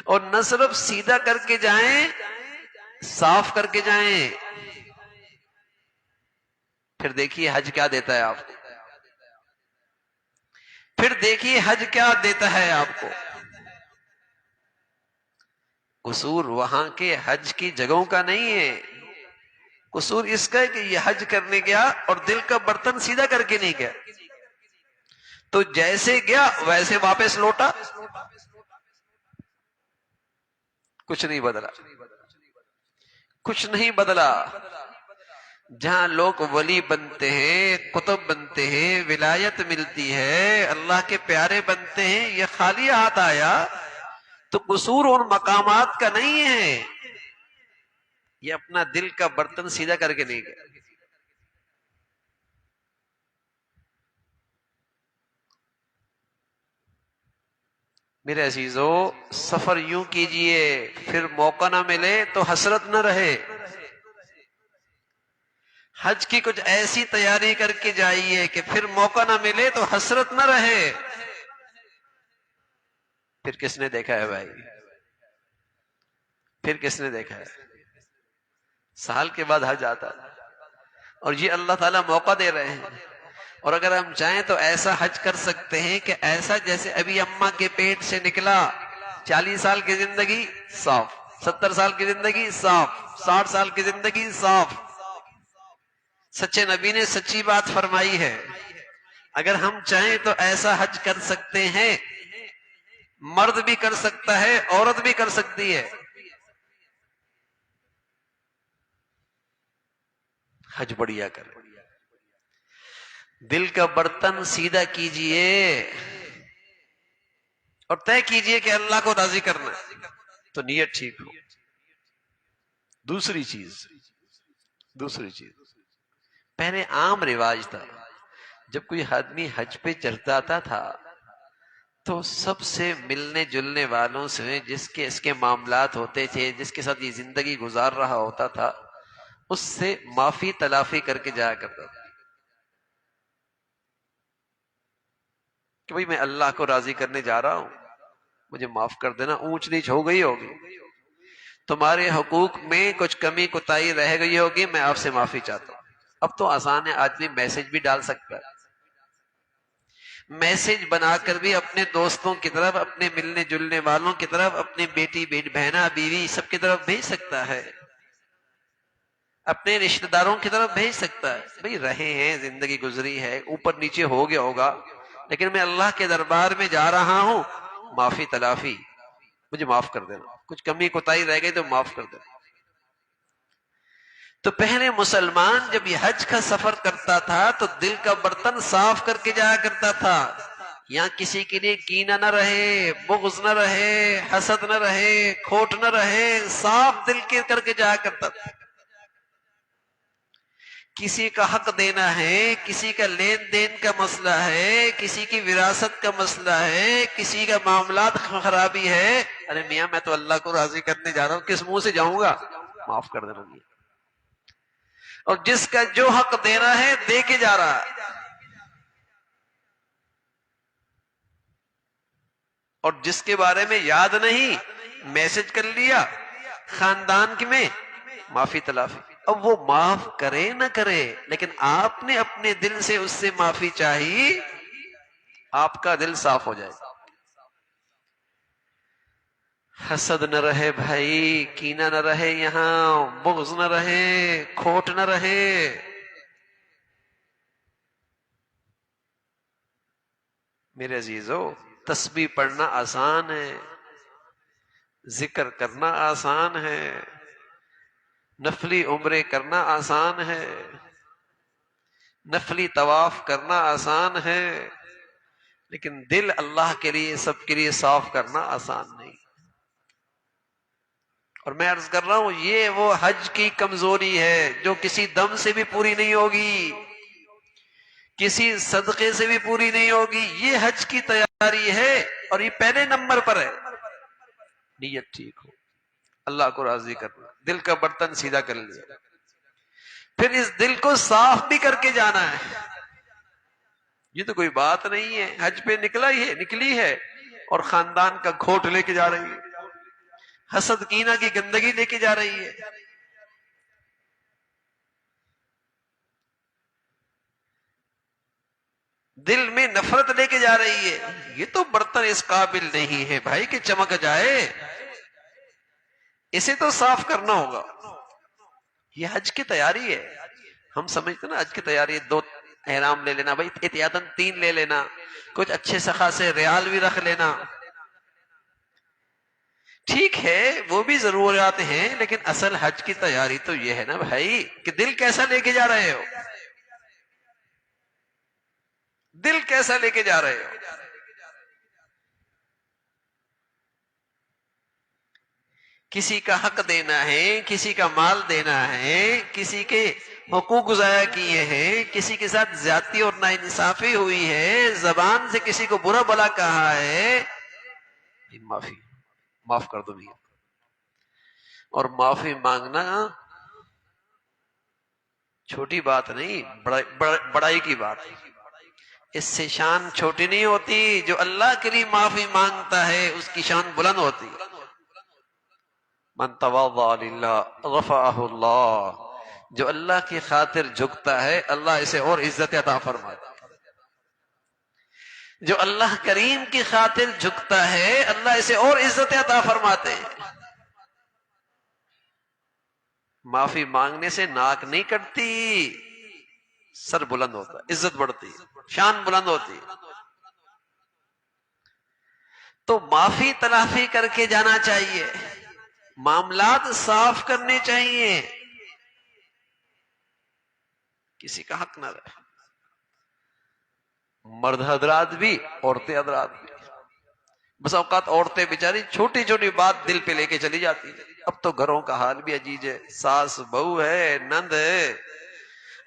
اور نہ صرف سیدھا کر کے جائیں، صاف کر کے جائیں. پھر دیکھیے حج کیا دیتا ہے آپ کو، پھر دیکھیے حج کیا دیتا ہے آپ کو. قصور وہاں کے حج کی جگہوں کا نہیں ہے، قصور اس کا ہے کہ یہ حج کرنے گیا اور دل کا برتن سیدھا کر کے نہیں گیا، تو جیسے گیا ویسے واپس لوٹا. کچھ نہیں بدلا، کچھ نہیں بدلا۔ جہاں لوگ ولی بنتے ہیں، قطب بنتے ہیں، ولایت ملتی ہے، اللہ کے پیارے بنتے ہیں، یہ خالی ہاتھ آیا تو قصور ان مقامات کا نہیں ہے، یہ اپنا دل کا برتن سیدھا کر کے نہیں گیا۔ میرے عزیزو، سفر یوں کیجئے، پھر موقع نہ ملے تو حسرت نہ رہے۔ حج کی کچھ ایسی تیاری کر کے جائیے کہ پھر موقع نہ ملے تو حسرت نہ رہے۔ پھر کس نے دیکھا ہے بھائی؟ پھر کس نے دیکھا ہے؟ سال کے بعد حج آتا ہے، اور یہ اللہ تعالیٰ موقع دے رہے ہیں، اور اگر ہم چاہیں تو ایسا حج کر سکتے ہیں کہ ایسا جیسے ابھی اماں کے پیٹ سے نکلا، 40 سال کی زندگی صاف، 70 سال کی زندگی صاف، 60 سال کی زندگی صاف۔ سچے نبی نے سچی بات فرمائی ہے، اگر ہم چاہیں تو ایسا حج کر سکتے ہیں، مرد بھی کر سکتا ہے، عورت بھی کر سکتی ہے۔ حج بڑھیا کرے، دل کا برتن سیدھا کیجئے اور طے کیجئے کہ اللہ کو راضی کرنا ہے، تو نیت ٹھیک ہو۔ دوسری چیز، پہلے عام رواج تھا، جب کوئی آدمی حج پہ چلتا تھا تو سب سے ملنے جلنے والوں سے، جس کے اس کے معاملات ہوتے تھے، جس کے ساتھ یہ زندگی گزار رہا ہوتا تھا، اس سے معافی تلافی کر کے جایا کرتا تھا کہ بھئی میں اللہ کو راضی کرنے جا رہا ہوں، مجھے معاف کر دینا، اونچ نیچ ہو گئی ہوگی، تمہارے حقوق میں کچھ کمی کوتاہی رہ گئی ہوگی، میں آپ سے معافی چاہتا ہوں۔ اب تو آسان ہے، آدمی میسج بھی ڈال سکتا ہے، میسج بنا کر بھی اپنے دوستوں کی طرف، اپنے ملنے جلنے والوں کی طرف، اپنی بیٹی بہنا بیوی سب کی طرف بھیج سکتا ہے، اپنے رشتہ داروں کی طرف بھیج سکتا ہے۔ بھئی رہے ہیں، زندگی گزری ہے، اوپر نیچے ہو گیا ہوگا، لیکن میں اللہ کے دربار میں جا رہا ہوں، معافی تلافی، مجھے معاف کر دینا، کچھ کمی کوتاہی رہ گئی تو معاف کر دینا۔ تو پہلے مسلمان جب یہ حج کا سفر کرتا تھا تو دل کا برتن صاف کر کے جایا کرتا تھا، یہاں کسی کے لیے کینہ نہ رہے، بغض نہ رہے، حسد نہ رہے، کھوٹ نہ رہے، صاف دل کے کر کے جایا کرتا تھا۔ کسی کا حق دینا ہے، کسی کا لین دین کا مسئلہ ہے، کسی کی وراثت کا مسئلہ ہے، کسی کا معاملات خرابی ہے، ارے میاں میں تو اللہ کو راضی کرنے جا رہا ہوں، کس منہ سے جاؤں گا؟ معاف کر دینا میاں۔ اور جس کا جو حق دینا ہے دے کے جا رہا ہے، اور جس کے بارے میں یاد نہیں، میسج کر لیا خاندان میں، معافی تلافی۔ اب وہ معاف کرے نہ کرے، لیکن آپ نے اپنے دل سے اس سے معافی چاہی، آپ کا دل صاف ہو جائے گا۔ حسد نہ رہے بھائی، کینہ نہ رہے، یہاں بغض نہ رہے، کھوٹ نہ رہے۔ میرے عزیزو، تسبیح پڑھنا آسان ہے، ذکر کرنا آسان ہے، نفلی عمرے کرنا آسان ہے، نفلی طواف کرنا آسان ہے، لیکن دل اللہ کے لیے، سب کے لیے صاف کرنا آسان نہیں۔ اور میں عرض کر رہا ہوں، یہ وہ حج کی کمزوری ہے جو کسی دم سے بھی پوری نہیں ہوگی، کسی صدقے سے بھی پوری نہیں ہوگی، یہ حج کی تیاری ہے، اور یہ پہلے نمبر پر ہے۔ نیت ٹھیک ہو، اللہ کو راضی کرنا، دل کا برتن سیدھا کر لیا، پھر اس دل کو صاف بھی کر کے جانا ہے۔ یہ تو کوئی بات نہیں ہے، حج پہ نکلی ہے اور خاندان کا کھوٹ لے کے جا رہی ہے، حسد کینہ کی گندگی لے کے جا رہی ہے۔ دل میں نفرت لے کے جا رہی ہے، یہ تو برتن اس قابل نہیں ہے بھائی کہ چمک جائے، اسے تو صاف کرنا ہوگا۔ یہ حج کی تیاری ہے، ہم سمجھتے نا حج کی تیاری ہے 2 احرام لے لینا، بھائی احتیاطاً 3 لے لینا، کچھ اچھے سے خاصے ریال بھی رکھ لینا، ٹھیک ہے وہ بھی ضروریات ہیں، لیکن اصل حج کی تیاری تو یہ ہے نا بھائی کہ دل کیسا لے کے جا رہے ہو، دل کیسا لے کے جا رہے ہو۔ کسی کا حق دینا ہے، کسی کا مال دینا ہے، کسی کے حقوق ضائع کیے ہیں، کسی کے ساتھ زیادتی اور ناانصافی ہوئی ہے، زبان سے کسی کو برا بھلا کہا ہے، معافی، معاف کر دو بھیا۔ اور معافی مانگنا چھوٹی بات نہیں، بڑائی کی بات ہے۔ اس سے شان چھوٹی نہیں ہوتی، جو اللہ کے لیے معافی مانگتا ہے اس کی شان بلند ہوتی۔ من تواضع للہ رفعہ اللہ، جو اللہ کی خاطر جھکتا ہے اللہ اسے اور عزت عطا فرماتا ہے۔ جو اللہ کریم کی خاطر جھکتا ہے اللہ اسے اور عزت عطا فرماتے ہیں۔ معافی مانگنے سے ناک نہیں کٹتی، سر بلند ہوتا ہے، عزت بڑھتی، شان بلند ہوتی۔ تو معافی تلافی کر کے جانا چاہیے، معاملات صاف کرنے چاہیے، کسی کا حق نہ رہے، مرد حضرات بھی عورتیں حضرات بھی۔ بس اوقات عورتیں بیچاری چھوٹی چھوٹی بات دل پہ لے کے چلی جاتی ہیں۔ اب تو گھروں کا حال بھی عجیب ہے، ساس بہو ہے، نند ہے،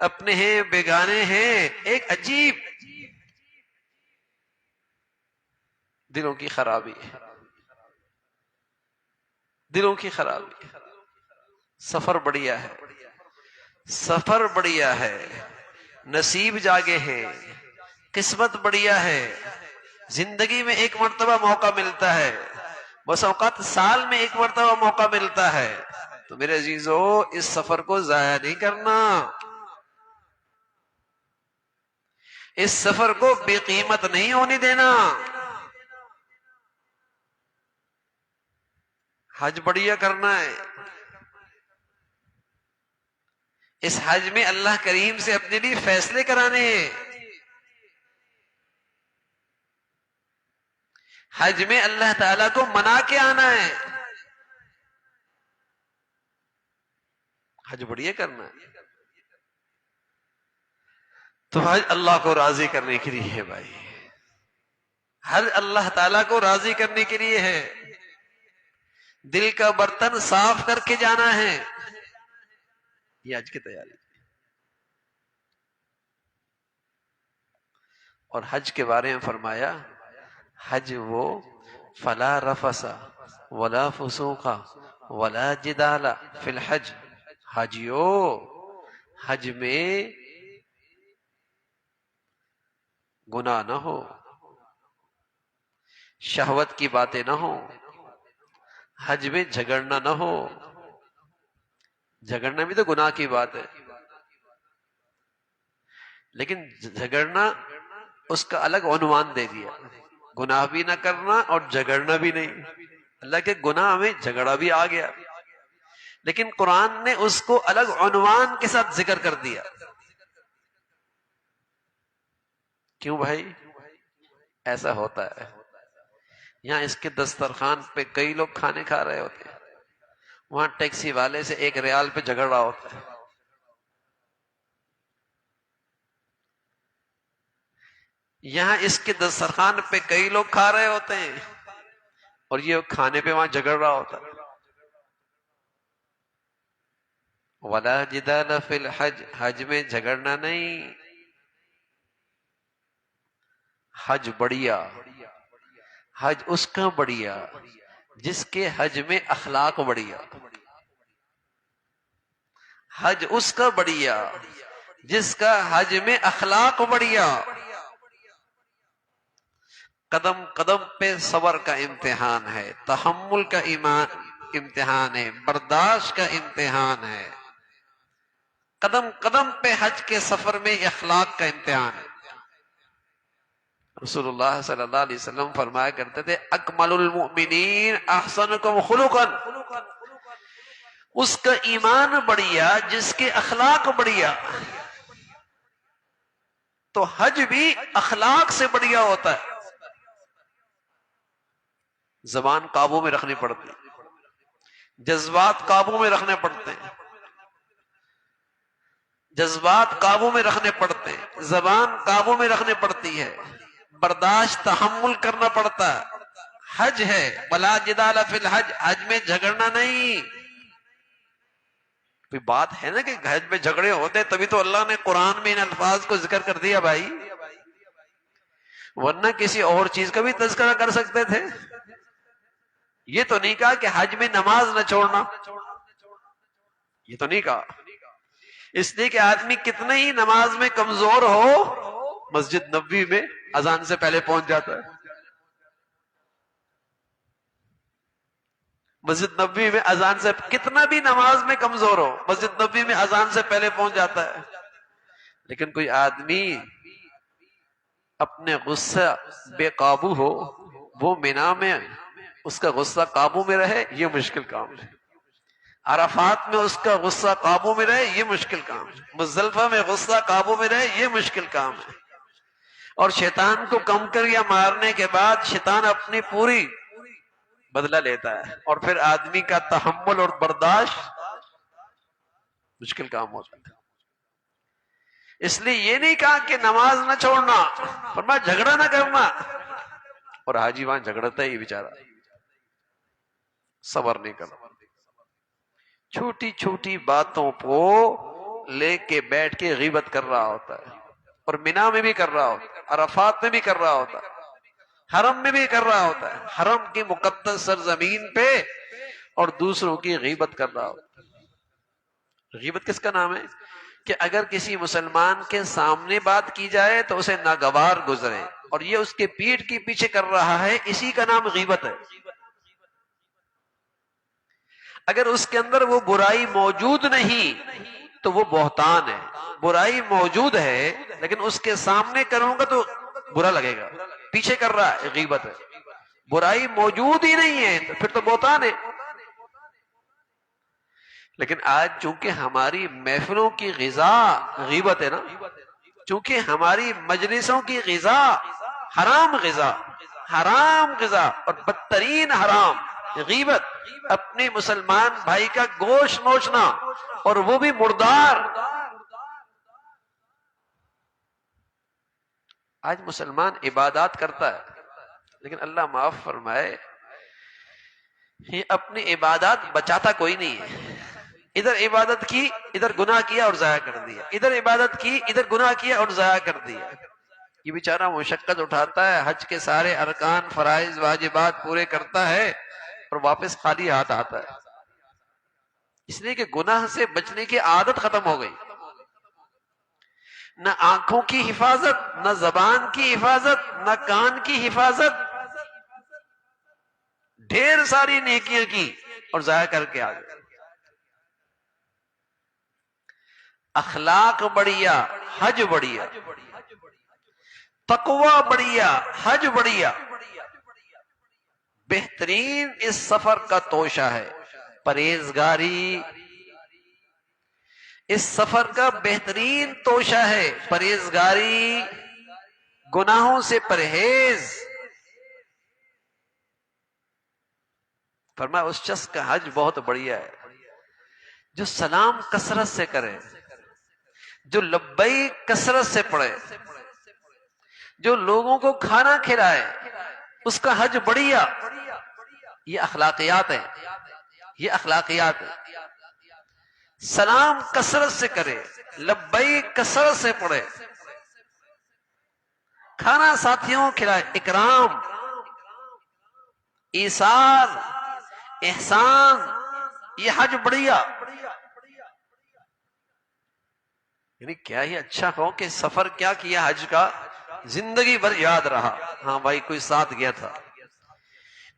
اپنے ہیں بیگانے ہیں، ایک عجیب دلوں کی خرابی ہے، دلوں کی خرابی۔ سفر بڑھیا ہے، سفر بڑھیا ہے، نصیب جاگے ہیں، قسمت بڑھیا ہے، زندگی میں ایک مرتبہ موقع ملتا ہے، بس اوقات سال میں ایک مرتبہ موقع ملتا ہے، تو میرے عزیزو اس سفر کو ضائع نہیں کرنا، اس سفر کو بے قیمت نہیں ہونے دینا۔ حج بڑھیا کرنا ہے، اس حج میں اللہ کریم سے اپنے لیے فیصلے کرانے ہیں، حج میں اللہ تعالیٰ کو منا کے آنا ہے، حج بڑھیا کرنا ہے۔ تو حج اللہ کو راضی کرنے کے لیے ہے بھائی، حج اللہ تعالیٰ کو راضی کرنے کے لیے ہے، دل کا برتن صاف کر کے جانا ہے، یہ حج کی تیاری۔ اور حج کے بارے میں فرمایا، حج وہ فلا رفث ولا فسوق ولا جدال فی الحج، حجیو حج میں گناہ نہ ہو، شہوت کی باتیں نہ ہو، حج میں جھگڑنا نہ ہو، جھگڑنا بھی تو گناہ کی بات ہے، لیکن جھگڑنا اس کا الگ عنوان دے دیا، گناہ بھی نہ کرنا اور جھگڑنا بھی نہیں، اللہ کے گناہ میں جھگڑا بھی آ گیا، لیکن قرآن نے اس کو الگ عنوان کے ساتھ ذکر کر دیا۔ کیوں بھائی ایسا ہوتا ہے؟ یہاں اس کے دسترخوان پہ کئی لوگ کھانے کھا رہے ہوتے ہیں، وہاں ٹیکسی والے سے 1 ریال پہ جھگڑ رہا ہوتا ہے، یہاں اس کے دسترخوان پہ کئی لوگ کھا رہے ہوتے ہیں اور یہ کھانے پہ وہاں جھگڑ رہا ہوتا ہے۔ ولا جدال فی الحج، حج میں جھگڑنا نہیں، حج بڑھیا، حج اس کا بڑھیا جس کے حج میں اخلاق بڑھیا، حج اس کا بڑھیا جس کا حج میں اخلاق بڑھیا، قدم قدم پہ صبر کا امتحان ہے، تحمل کا امتحان ہے، برداشت کا امتحان ہے، قدم قدم پہ حج کے سفر میں اخلاق کا امتحان ہے۔ رسول اللہ صلی اللہ علیہ وسلم فرمایا کرتے تھے، اکمل المؤمنین احسنکم خلقا، اس کا ایمان بڑھیا جس کے اخلاق بڑھیا، تو حج بھی اخلاق سے بڑھیا ہوتا ہے، زبان قابو میں رکھنی پڑتی، جذبات قابو میں رکھنے پڑتے ہیں، جذبات قابو میں رکھنے پڑتے ہیں، زبان قابو میں رکھنے پڑتی ہے، برداشت تحمل کرنا پڑتا ہے۔ حج ہے، ولا جدال فی الحج، حج میں جھگڑنا نہیں۔ کوئی بات ہے نا کہ حج میں جھگڑے ہوتے، تبھی تو اللہ نے قرآن میں ان الفاظ کو ذکر کر دیا بھائی، ورنہ کسی اور چیز کا بھی تذکرہ کر سکتے تھے۔ یہ تو نہیں کہا کہ حج میں نماز نہ چھوڑنا، یہ تو نہیں کہا، اس لیے کہ آدمی کتنے ہی نماز میں کمزور ہو، مسجد نبوی میں اذان سے پہلے پہنچ جاتا ہے، مسجد نبوی میں اذان سے، کتنا بھی نماز میں کمزور ہو مسجد نبوی میں اذان سے پہلے پہنچ جاتا ہے۔ لیکن کوئی آدمی اپنے غصہ بے قابو ہو، وہ مینا میں اس کا غصہ قابو میں رہے، یہ مشکل کام ہے۔ عرفات میں اس کا غصہ قابو میں رہے، یہ مشکل کام ہے۔ مزدلفہ میں غصہ قابو میں رہے، یہ مشکل کام ہے۔ اور شیطان کو کم کر یا مارنے کے بعد شیطان اپنی پوری بدلہ لیتا ہے، اور پھر آدمی کا تحمل اور برداشت مشکل کام ہوتا ہے۔ اس لیے یہ نہیں کہا کہ نماز نہ چھوڑنا، فرمایا جھگڑا نہ کرنا، اور حاجی وہاں جھگڑتا ہی بیچارہ، صبر نہیں کرنا، چھوٹی چھوٹی باتوں کو لے کے بیٹھ کے غیبت کر رہا ہوتا ہے، اور مینا میں بھی کر رہا ہوتا ہے، عرفات میں بھی کر رہا ہوتا ہے، حرم میں بھی کر رہا ہوتا ہے، حرم کی مقدس سرزمین پہ، اور دوسروں کی غیبت کر رہا ہوتا ہے۔ غیبت کس کا نام ہے؟ کہ اگر کسی مسلمان کے سامنے بات کی جائے تو اسے ناگوار گزرے، اور یہ اس کے پیٹھ کے پیچھے کر رہا ہے، اسی کا نام غیبت ہے۔ اگر اس کے اندر وہ برائی موجود نہیں تو وہ بہتان ہے، برائی موجود ہے لیکن اس کے سامنے کروں گا تو برا لگے گا، پیچھے کر رہا ہے، غیبت ہے۔ برائی موجود ہی نہیں ہے تو پھر تو بہتان ہے۔ لیکن آج چونکہ ہماری محفلوں کی غذا غیبت ہے نا، چونکہ ہماری مجلسوں کی غذا حرام غذا، حرام غذا اور بدترین حرام غیبت، اپنے مسلمان بھائی کا گوشت نوچنا، اور وہ بھی مردار۔ آج مسلمان عبادات کرتا ہے لیکن اللہ معاف فرمائے یہ اپنی عبادات بچاتا کوئی نہیں ہے۔ ادھر عبادت کی، ادھر گناہ کیا اور ضائع کر دیا، ادھر عبادت کی، ادھر گناہ کیا اور ضائع کر دیا۔ یہ بیچارہ مشقت اٹھاتا ہے، حج کے سارے ارکان فرائض واجبات پورے کرتا ہے، اور واپس خالی ہاتھ آتا ہے، اس لیے کہ گناہ سے بچنے کی عادت ختم ہو گئی۔ نہ آنکھوں کی حفاظت، نہ زبان کی حفاظت، نہ کان کی حفاظت، ڈھیر ساری نیکیاں کی اور ضائع کر کے آ گئے۔ اخلاق بڑھیا، حج بڑھیا، تقوی بڑھیا، حج بڑھیا۔ بہترین اس سفر کا توشہ ہے پرہیزگاری، اس سفر کا بہترین توشہ ہے پرہیزگاری، گناہوں سے پرہیز۔ فرمایا اس شخص کا حج بہت بڑھیا ہے جو سلام کثرت سے کرے، جو لبیک کثرت سے پڑھے، جو لوگوں کو کھانا کھلائے، اس کا حج بڑھیا۔ یہ اخلاقیات ہے، یہ اخلاقیات ہے۔ سلام کثرت سے کرے، لبیک کثرت سے پڑھے، کھانا ساتھیوں کھلائے، اکرام، ایثار، احسان، یہ حج بڑھیا۔ یعنی کیا ہی اچھا ہو کہ سفر کیا کیا حج کا، زندگی بھر یاد رہا۔ ہاں بھائی کوئی ساتھ گیا تھا،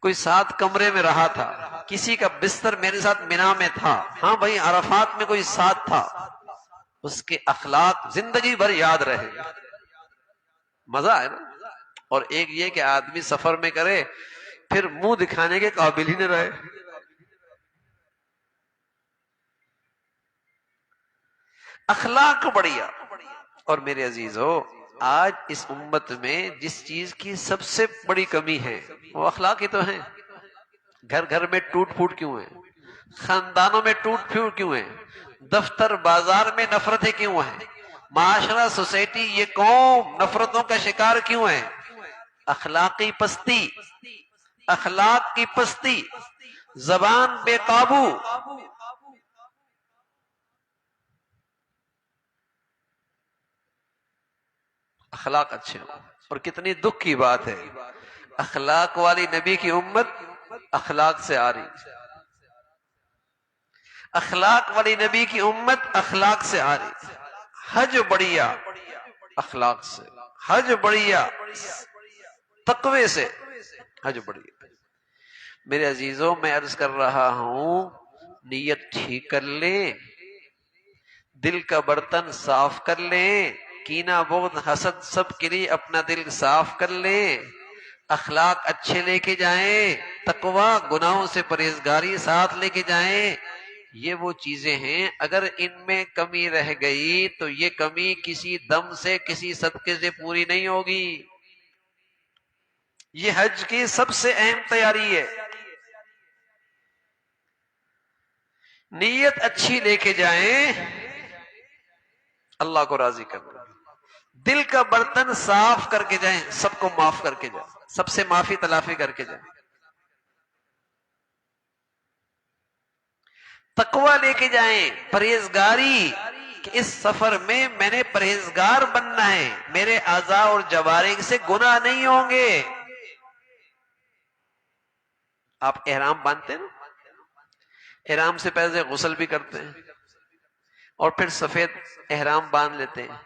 کوئی ساتھ کمرے میں رہا تھا، کسی کا بستر میرے ساتھ مینا میں تھا، ہاں بھائی عرفات میں کوئی ساتھ تھا، اس کے اخلاق زندگی بھر یاد رہے، مزہ ہے نا۔ اور ایک یہ کہ آدمی سفر میں کرے پھر منہ دکھانے کے قابل ہی نہ رہے۔ اخلاق بڑھیا۔ اور میرے عزیزو، آج اس امت میں جس چیز کی سب سے بڑی کمی ہے وہ اخلاق ہی تو ہیں۔ گھر گھر میں ٹوٹ پھوٹ کیوں ہے؟ خاندانوں میں ٹوٹ پھوٹ کیوں ہے؟ دفتر بازار میں نفرتیں کیوں ہیں؟ معاشرہ سوسائٹی یہ قوم نفرتوں کا شکار کیوں ہے؟ اخلاقی پستی، اخلاق کی پستی، زبان بے قابو، اخلاق اچھے ہوں۔ اور کتنی دکھ کی بات ہے، اخلاق والی نبی کی امت اخلاق سے آ رہی، اخلاق والی نبی کی امت اخلاق سے آ رہی۔ حج بڑھیا اخلاق سے، حج بڑھیا تقوی سے، حج بڑھیا۔ میرے عزیزوں میں عرض کر رہا ہوں، نیت ٹھیک کر لیں، دل کا برتن صاف کر لیں، کینہ بغض حسد سب کے لیے اپنا دل صاف کر لیں، اخلاق اچھے لے کے جائیں، تقوی گناہوں سے پرہیزگاری ساتھ لے کے جائیں۔ یہ وہ چیزیں ہیں، اگر ان میں کمی رہ گئی تو یہ کمی کسی دم سے، کسی صدقے سے پوری نہیں ہوگی۔ یہ حج کی سب سے اہم تیاری ہے۔ نیت اچھی لے کے جائیں، اللہ کو راضی کرنا، دل کا برتن صاف کر کے جائیں، سب کو معاف کر کے جائیں، سب سے معافی تلافی کر کے جائیں، تقوی لے کے جائیں، پرہیزگاری کہ اس سفر میں میں نے پرہیزگار بننا ہے، میرے اعضاء اور جوارح سے گناہ نہیں ہوں گے۔ آپ احرام باندھتے ہیں نا، احرام سے پہلے غسل بھی کرتے ہیں اور پھر سفید احرام باندھ لیتے ہیں،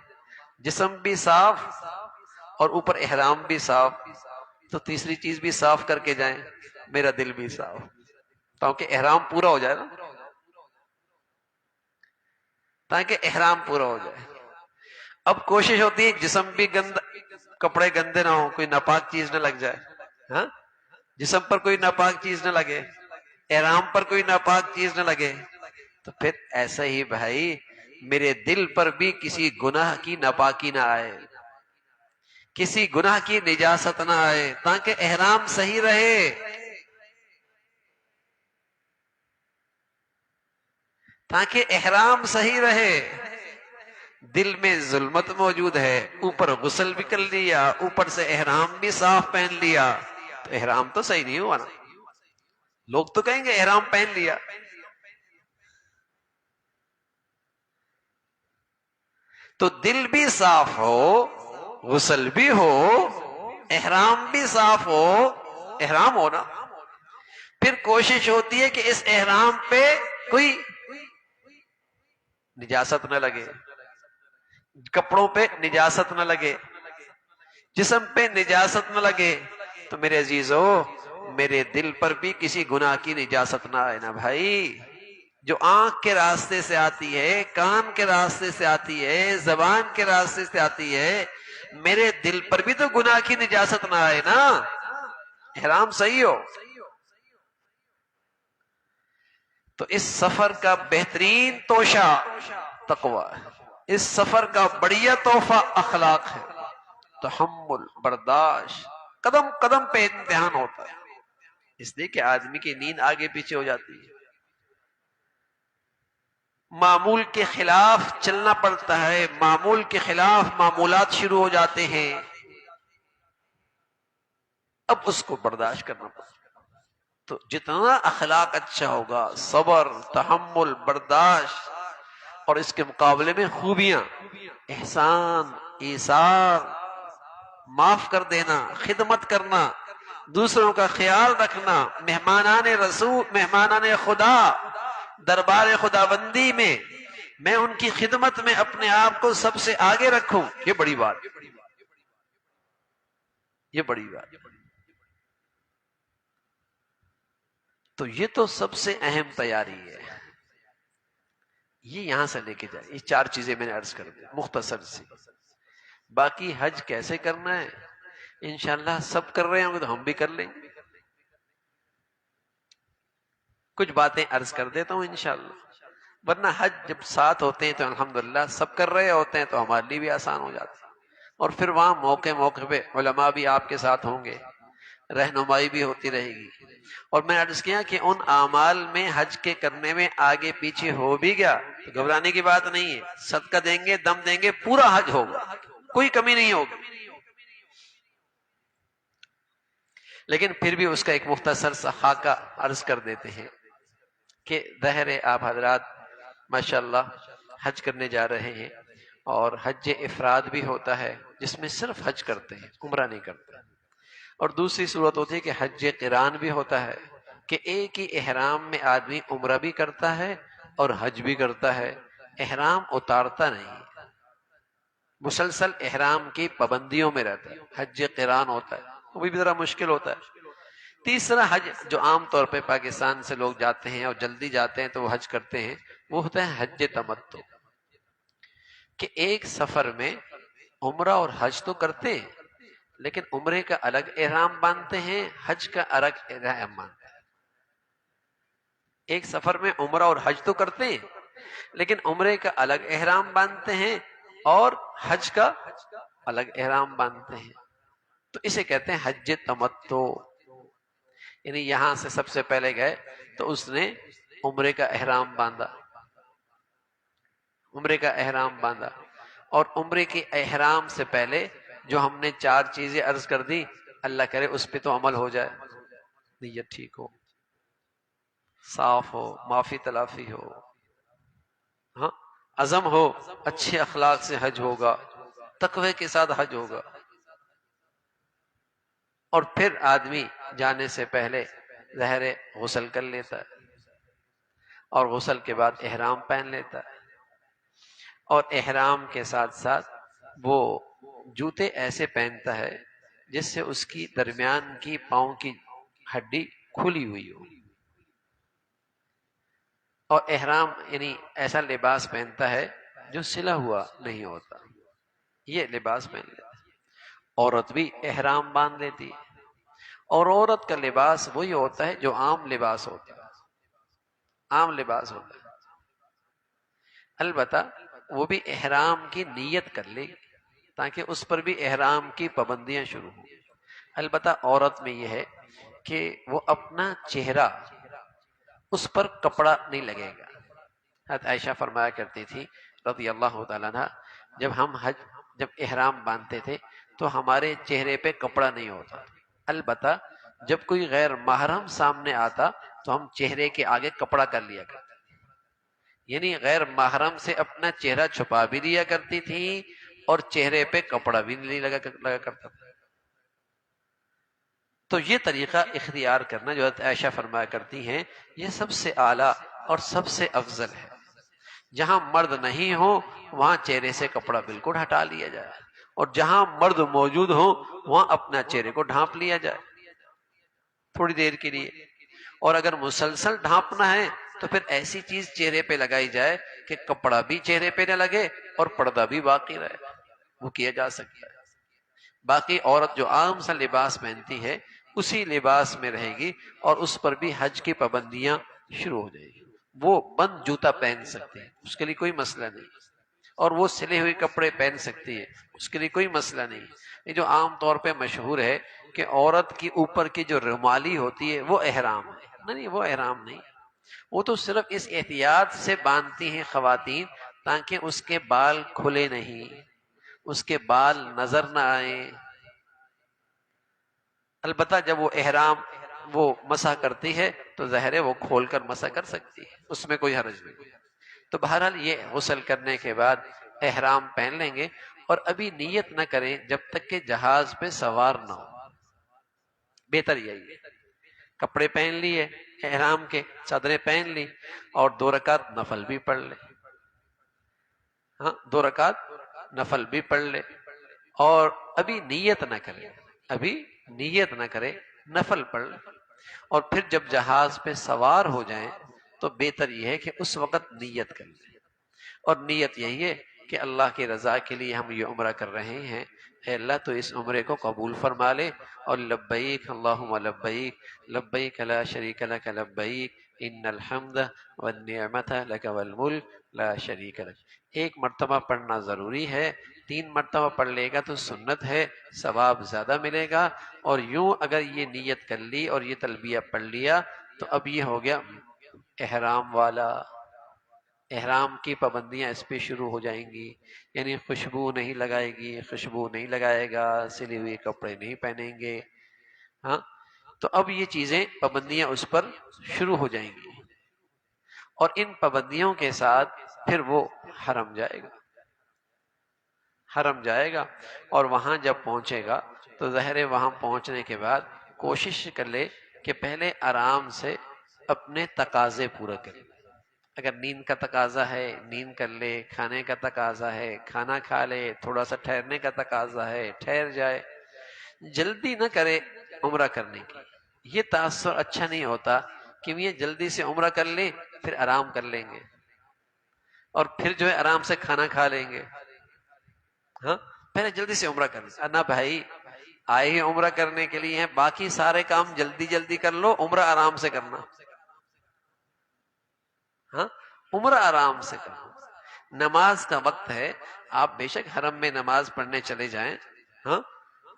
جسم بھی صاف اور اوپر احرام بھی صاف، تو تیسری چیز بھی صاف کر کے جائیں، میرا دل بھی صاف، تاکہ احرام پورا ہو جائے نا، تاکہ احرام پورا ہو جائے۔ اب کوشش ہوتی ہے جسم بھی گندا، کپڑے گندے نہ ہوں، کوئی ناپاک چیز نہ لگ جائے، ہاں، جسم پر کوئی ناپاک چیز نہ لگے، احرام پر کوئی ناپاک چیز نہ لگے، تو پھر ایسا ہی بھائی میرے دل پر بھی کسی گناہ کی ناپاکی نہ آئے، کسی گناہ کی نجاست نہ آئے، تاکہ احرام صحیح رہے، تاکہ احرام صحیح رہے۔ دل میں ظلمت موجود ہے، اوپر غسل بھی کر لیا، اوپر سے احرام بھی صاف پہن لیا، تو احرام تو صحیح نہیں ہوا نا۔ لوگ تو کہیں گے احرام پہن لیا، تو دل بھی صاف ہو، غسل بھی ہو، احرام بھی صاف ہو، احرام ہو نا، پھر کوشش ہوتی ہے کہ اس احرام پہ کوئی نجاست نہ لگے، کپڑوں پہ نجاست نہ لگے، جسم پہ نجاست نہ لگے، تو میرے عزیزو میرے دل پر بھی کسی گناہ کی نجاست نہ آئے نا بھائی۔ جو آنکھ کے راستے سے آتی ہے، کان کے راستے سے آتی ہے، زبان کے راستے سے آتی ہے، میرے دل پر بھی تو گناہ کی نجاست نہ آئے نا، احرام صحیح ہو۔ تو اس سفر کا بہترین توشہ تقوی ہے، اس سفر کا بڑھیا تحفہ اخلاق ہے، تحمل، برداشت، قدم قدم پہ امتحان ہوتا ہے، اس لیے کہ آدمی کی نیند آگے پیچھے ہو جاتی ہے، معمول کے خلاف چلنا پڑتا ہے، معمول کے خلاف معمولات شروع ہو جاتے ہیں، اب اس کو برداشت کرنا پڑتا ہے۔ تو جتنا اخلاق اچھا ہوگا، صبر، تحمل، برداشت، اور اس کے مقابلے میں خوبیاں، احسان، ایثار، معاف کر دینا، خدمت کرنا، دوسروں کا خیال رکھنا، مہمانان رسول، مہمانان خدا، دربار خداوندی میں میں ان کی خدمت میں اپنے آپ کو سب سے آگے رکھوں، یہ بڑی بات، یہ بڑی بات۔ تو یہ تو سب سے اہم تیاری ہے، یہ یہاں سے لے کے جائے، یہ چار چیزیں میں نے عرض کر دی مختصر سی۔ باقی حج کیسے کرنا ہے انشاءاللہ سب کر رہے ہوں گے تو ہم بھی کر لیں گے، کچھ باتیں عرض کر دیتا ہوں انشاءاللہ، ورنہ حج جب ساتھ ہوتے ہیں تو الحمدللہ سب کر رہے ہوتے ہیں تو ہمارے لیے بھی آسان ہو جاتا ہے، اور پھر وہاں موقع موقع پہ علماء بھی آپ کے ساتھ ہوں گے، رہنمائی بھی ہوتی رہے گی۔ اور میں نے عرض کیا کہ ان اعمال میں حج کے کرنے میں آگے پیچھے ہو بھی گیا تو گھبرانے کی بات نہیں ہے، صدقہ دیں گے، دم دیں گے، پورا حج ہوگا، کوئی کمی نہیں ہوگی۔ لیکن پھر بھی اس کا ایک مختصر سا خاکہ عرض کر دیتے ہیں کہ ظاہر ہے آپ حضرات ماشاءاللہ حج کرنے جا رہے ہیں، اور حج افراد بھی ہوتا ہے جس میں صرف حج کرتے ہیں، عمرہ نہیں کرتے، اور دوسری صورت ہوتی ہے کہ حج قران بھی ہوتا ہے کہ ایک ہی احرام میں آدمی عمرہ بھی کرتا ہے اور حج بھی کرتا ہے، احرام اتارتا نہیں، مسلسل احرام کی پابندیوں میں رہتا ہے، حج قران ہوتا ہے، وہ بھی ذرا مشکل ہوتا ہے۔ تیسرا حج جو عام طور پہ پاکستان سے لوگ جاتے ہیں اور جلدی جاتے ہیں تو وہ حج کرتے ہیں، وہ ہوتا ہے حج تمتع، کہ ایک سفر میں عمرہ اور حج تو کرتے ہیں لیکن عمرے کا الگ احرام باندھتے ہیں، حج کا الگ احرام باندھتے ہیں۔ ایک سفر میں عمرہ اور حج تو کرتے ہیں لیکن عمرے کا الگ احرام باندھتے ہیں اور حج کا الگ احرام باندھتے ہیں، تو اسے کہتے ہیں حج تمتع۔ یعنی یہاں سے سب سے پہلے گئے تو اس نے عمرے کا احرام باندھا، عمرے کا احرام باندھا، اور عمرے کے احرام سے پہلے جو ہم نے 4 چیزیں عرض کر دی، اللہ کرے اس پہ تو عمل ہو جائے، نیت ٹھیک ہو، صاف ہو، معافی تلافی ہو، ہاں عزم ہو، اچھے اخلاق سے حج ہوگا، تقوی کے ساتھ حج ہوگا، اور پھر آدمی جانے سے پہلے ظاہر غسل کر لیتا ہے، اور غسل کے بعد احرام پہن لیتا ہے، اور احرام کے ساتھ ساتھ وہ جوتے ایسے پہنتا ہے جس سے اس کی درمیان کی پاؤں کی ہڈی کھلی ہوئی ہو، اور احرام یعنی ایسا لباس پہنتا ہے جو سلا ہوا نہیں ہوتا، یہ لباس پہن لیتا ہے۔ عورت بھی احرام باندھ لیتی ہے، اور عورت کا لباس وہی ہوتا ہے جو عام لباس ہوتا ہے، عام لباس ہوتا ہے، البتہ وہ بھی احرام کی نیت کر لے گی تاکہ اس پر بھی احرام کی پابندیاں شروع ہوں۔ البتہ عورت میں یہ ہے کہ وہ اپنا چہرہ، اس پر کپڑا نہیں لگے گا۔ حضرت عائشہ فرمایا کرتی تھی رضی اللہ تعالیٰ عنہ، جب احرام باندھتے تھے تو ہمارے چہرے پہ کپڑا نہیں ہوتا، البتہ جب کوئی غیر محرم سامنے آتا تو ہم چہرے کے آگے کپڑا کر لیا کرتے، یعنی غیر محرم سے اپنا چہرہ چھپا بھی لیا کرتی تھی اور چہرے پہ کپڑا بھی نہیں لگا کرتا تھا۔ تو یہ طریقہ اختیار کرنا جو حضرت عائشہ فرمایا کرتی ہیں، یہ سب سے اعلیٰ اور سب سے افضل ہے۔ جہاں مرد نہیں ہو وہاں چہرے سے کپڑا بالکل ہٹا لیا جائے، اور جہاں مرد موجود ہو وہاں اپنا چہرے کو ڈھانپ لیا جائے تھوڑی دیر کے لیے، اور اگر مسلسل ڈھانپنا ہے تو پھر ایسی چیز چہرے پہ لگائی جائے کہ کپڑا بھی چہرے پہ نہ لگے اور پردہ بھی باقی رہے، وہ کیا جا سکتا ہے۔ باقی عورت جو عام سا لباس پہنتی ہے اسی لباس میں رہے گی، اور اس پر بھی حج کی پابندیاں شروع ہو جائے گی، وہ بند جوتا پہن سکتی ہے، اس کے لیے کوئی مسئلہ نہیں، اور وہ سلے ہوئے کپڑے پہن سکتی ہے، اس کے لیے کوئی مسئلہ نہیں۔ یہ جو عام طور پہ مشہور ہے کہ عورت کی اوپر کی جو رومالی ہوتی ہے وہ احرام ہے، نہیں وہ احرام نہیں، وہ تو صرف اس احتیاط سے باندھتی ہیں خواتین تاکہ اس کے بال کھلے نہیں، اس کے بال نظر نہ آئیں۔ البتہ جب وہ احرام وہ مسح کرتی ہے تو ظاہر ہے وہ کھول کر مسح کر سکتی ہے، اس میں کوئی حرج نہیں۔ تو بہرحال یہ غسل کرنے کے بعد احرام پہن لیں گے، اور ابھی نیت نہ کریں جب تک کہ جہاز پہ سوار نہ ہو، بہتر یہی ہے۔ کپڑے پہن لیے احرام کے، چادریں پہن لی، اور 2 رکعت نفل بھی پڑھ لے، ہاں 2 رکعت نفل بھی پڑھ لے، اور ابھی نیت نہ کرے، ابھی نیت نہ کرے، نفل پڑھ لے، اور پھر جب جہاز پہ سوار ہو جائیں تو بہتر یہ ہے کہ اس وقت نیت کر لیں، اور نیت یہی ہے کہ اللہ کی رضا کے لیے ہم یہ عمرہ کر رہے ہیں، اے اللہ تو اس عمرے کو قبول فرما لے، اور لبیک اللہم لبیک، لبیک لا شریک لک لبیک، ان الحمد والنعمت لک والملک لا شریک لک۔ ایک مرتبہ پڑھنا ضروری ہے، 3 مرتبہ پڑھ لے گا تو سنت ہے، ثواب زیادہ ملے گا۔ اور یوں اگر یہ نیت کر لی اور یہ تلبیہ پڑھ لیا تو اب یہ ہو گیا احرام والا، احرام کی پابندیاں اس پہ شروع ہو جائیں گی، یعنی خوشبو نہیں لگائے گی، خوشبو نہیں لگائے گا، سلے ہوئے کپڑے نہیں پہنیں گے، ہاں، تو اب یہ چیزیں پابندیاں اس پر شروع ہو جائیں گی، اور ان پابندیوں کے ساتھ پھر وہ حرم جائے گا، حرم جائے گا، اور وہاں جب پہنچے گا تو ظاہر ہے وہاں پہنچنے کے بعد کوشش کر لے کہ پہلے آرام سے اپنے تقاضے پورے کرے۔ اگر نیند کا تقاضا ہے نیند کر لے، کھانے کا تقاضا ہے کھانا کھا لے، تھوڑا سا ٹھہرنے کا تقاضا ہے ٹھہر جائے، جلدی نہ کرے عمرہ کرنے کی۔ یہ تاثر اچھا نہیں ہوتا کہ یہ جلدی سے عمرہ کر لیں پھر آرام کر لیں گے اور پھر جو ہے آرام سے کھانا کھا لیں گے، ہاں، پہلے جلدی سے عمرہ کر لیں۔ نہ بھائی، آئے ہی عمرہ کرنے کے لیے ہیں، باقی سارے کام جلدی جلدی کر لو، عمرہ آرام سے کرنا، ہاں، عمرہ آرام سے کرنا۔ نماز کا وقت ہے، آپ بے شک حرم میں نماز پڑھنے چلے جائیں، ہاں،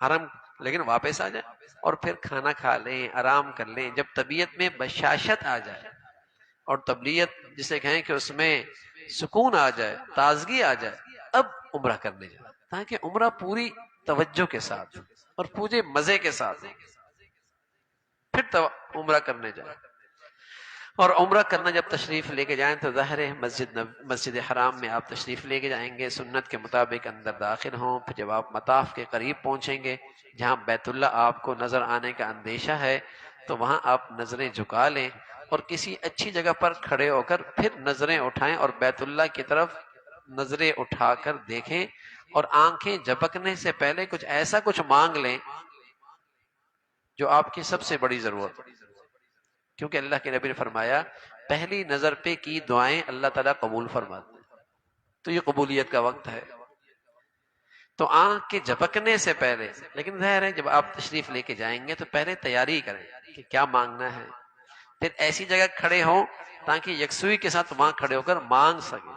حرم، لیکن واپس آ جائیں اور پھر کھانا کھا لیں، آرام کر لیں۔ جب طبیعت میں بشاشت آ جائے اور طبیعت جسے کہیں کہ اس میں سکون آ جائے، تازگی آ جائے، اب عمرہ کرنے جائیں، تاکہ عمرہ پوری توجہ کے ساتھ اور پورے مزے کے ساتھ ہو، پھر عمرہ کرنے جائیں۔ اور عمرہ کرنا جب تشریف لے کے جائیں تو ظاہر ہے مسجد حرام میں آپ تشریف لے کے جائیں گے، سنت کے مطابق اندر داخل ہوں، پھر جب آپ مطاف کے قریب پہنچیں گے جہاں بیت اللہ آپ کو نظر آنے کا اندیشہ ہے تو وہاں آپ نظریں جھکا لیں اور کسی اچھی جگہ پر کھڑے ہو کر پھر نظریں اٹھائیں اور بیت اللہ کی طرف نظریں اٹھا کر دیکھیں، اور آنکھیں جھپکنے سے پہلے کچھ ایسا کچھ مانگ لیں جو آپ کی سب سے بڑی ضرورت، کیونکہ اللہ کے نبی نے فرمایا پہلی نظر پہ کی دعائیں اللہ تعالیٰ قبول فرماتے ہیں، تو یہ قبولیت کا وقت ہے۔ تو آنکھ کے جھپکنے سے پہلے، لیکن ظاہر ہے جب آپ تشریف لے کے جائیں گے تو پہلے تیاری کریں کہ کیا مانگنا ہے، پھر ایسی جگہ کھڑے ہوں تاکہ یکسوئی کے ساتھ وہاں کھڑے ہو کر مانگ سکیں،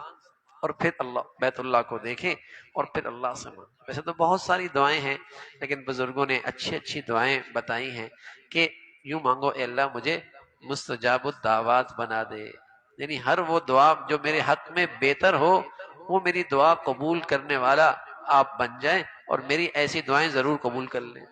اور پھر اللہ بیت اللہ کو دیکھیں اور پھر اللہ سے مانگیں۔ ویسے تو بہت ساری دعائیں ہیں لیکن بزرگوں نے اچھی اچھی دعائیں بتائی ہیں کہ یوں مانگو، اے اللہ مجھے مستجاب الدعوات بنا دے، یعنی ہر وہ دعا جو میرے حق میں بہتر ہو وہ میری دعا قبول کرنے والا آپ بن جائیں، اور میری ایسی دعائیں ضرور قبول کر لیں۔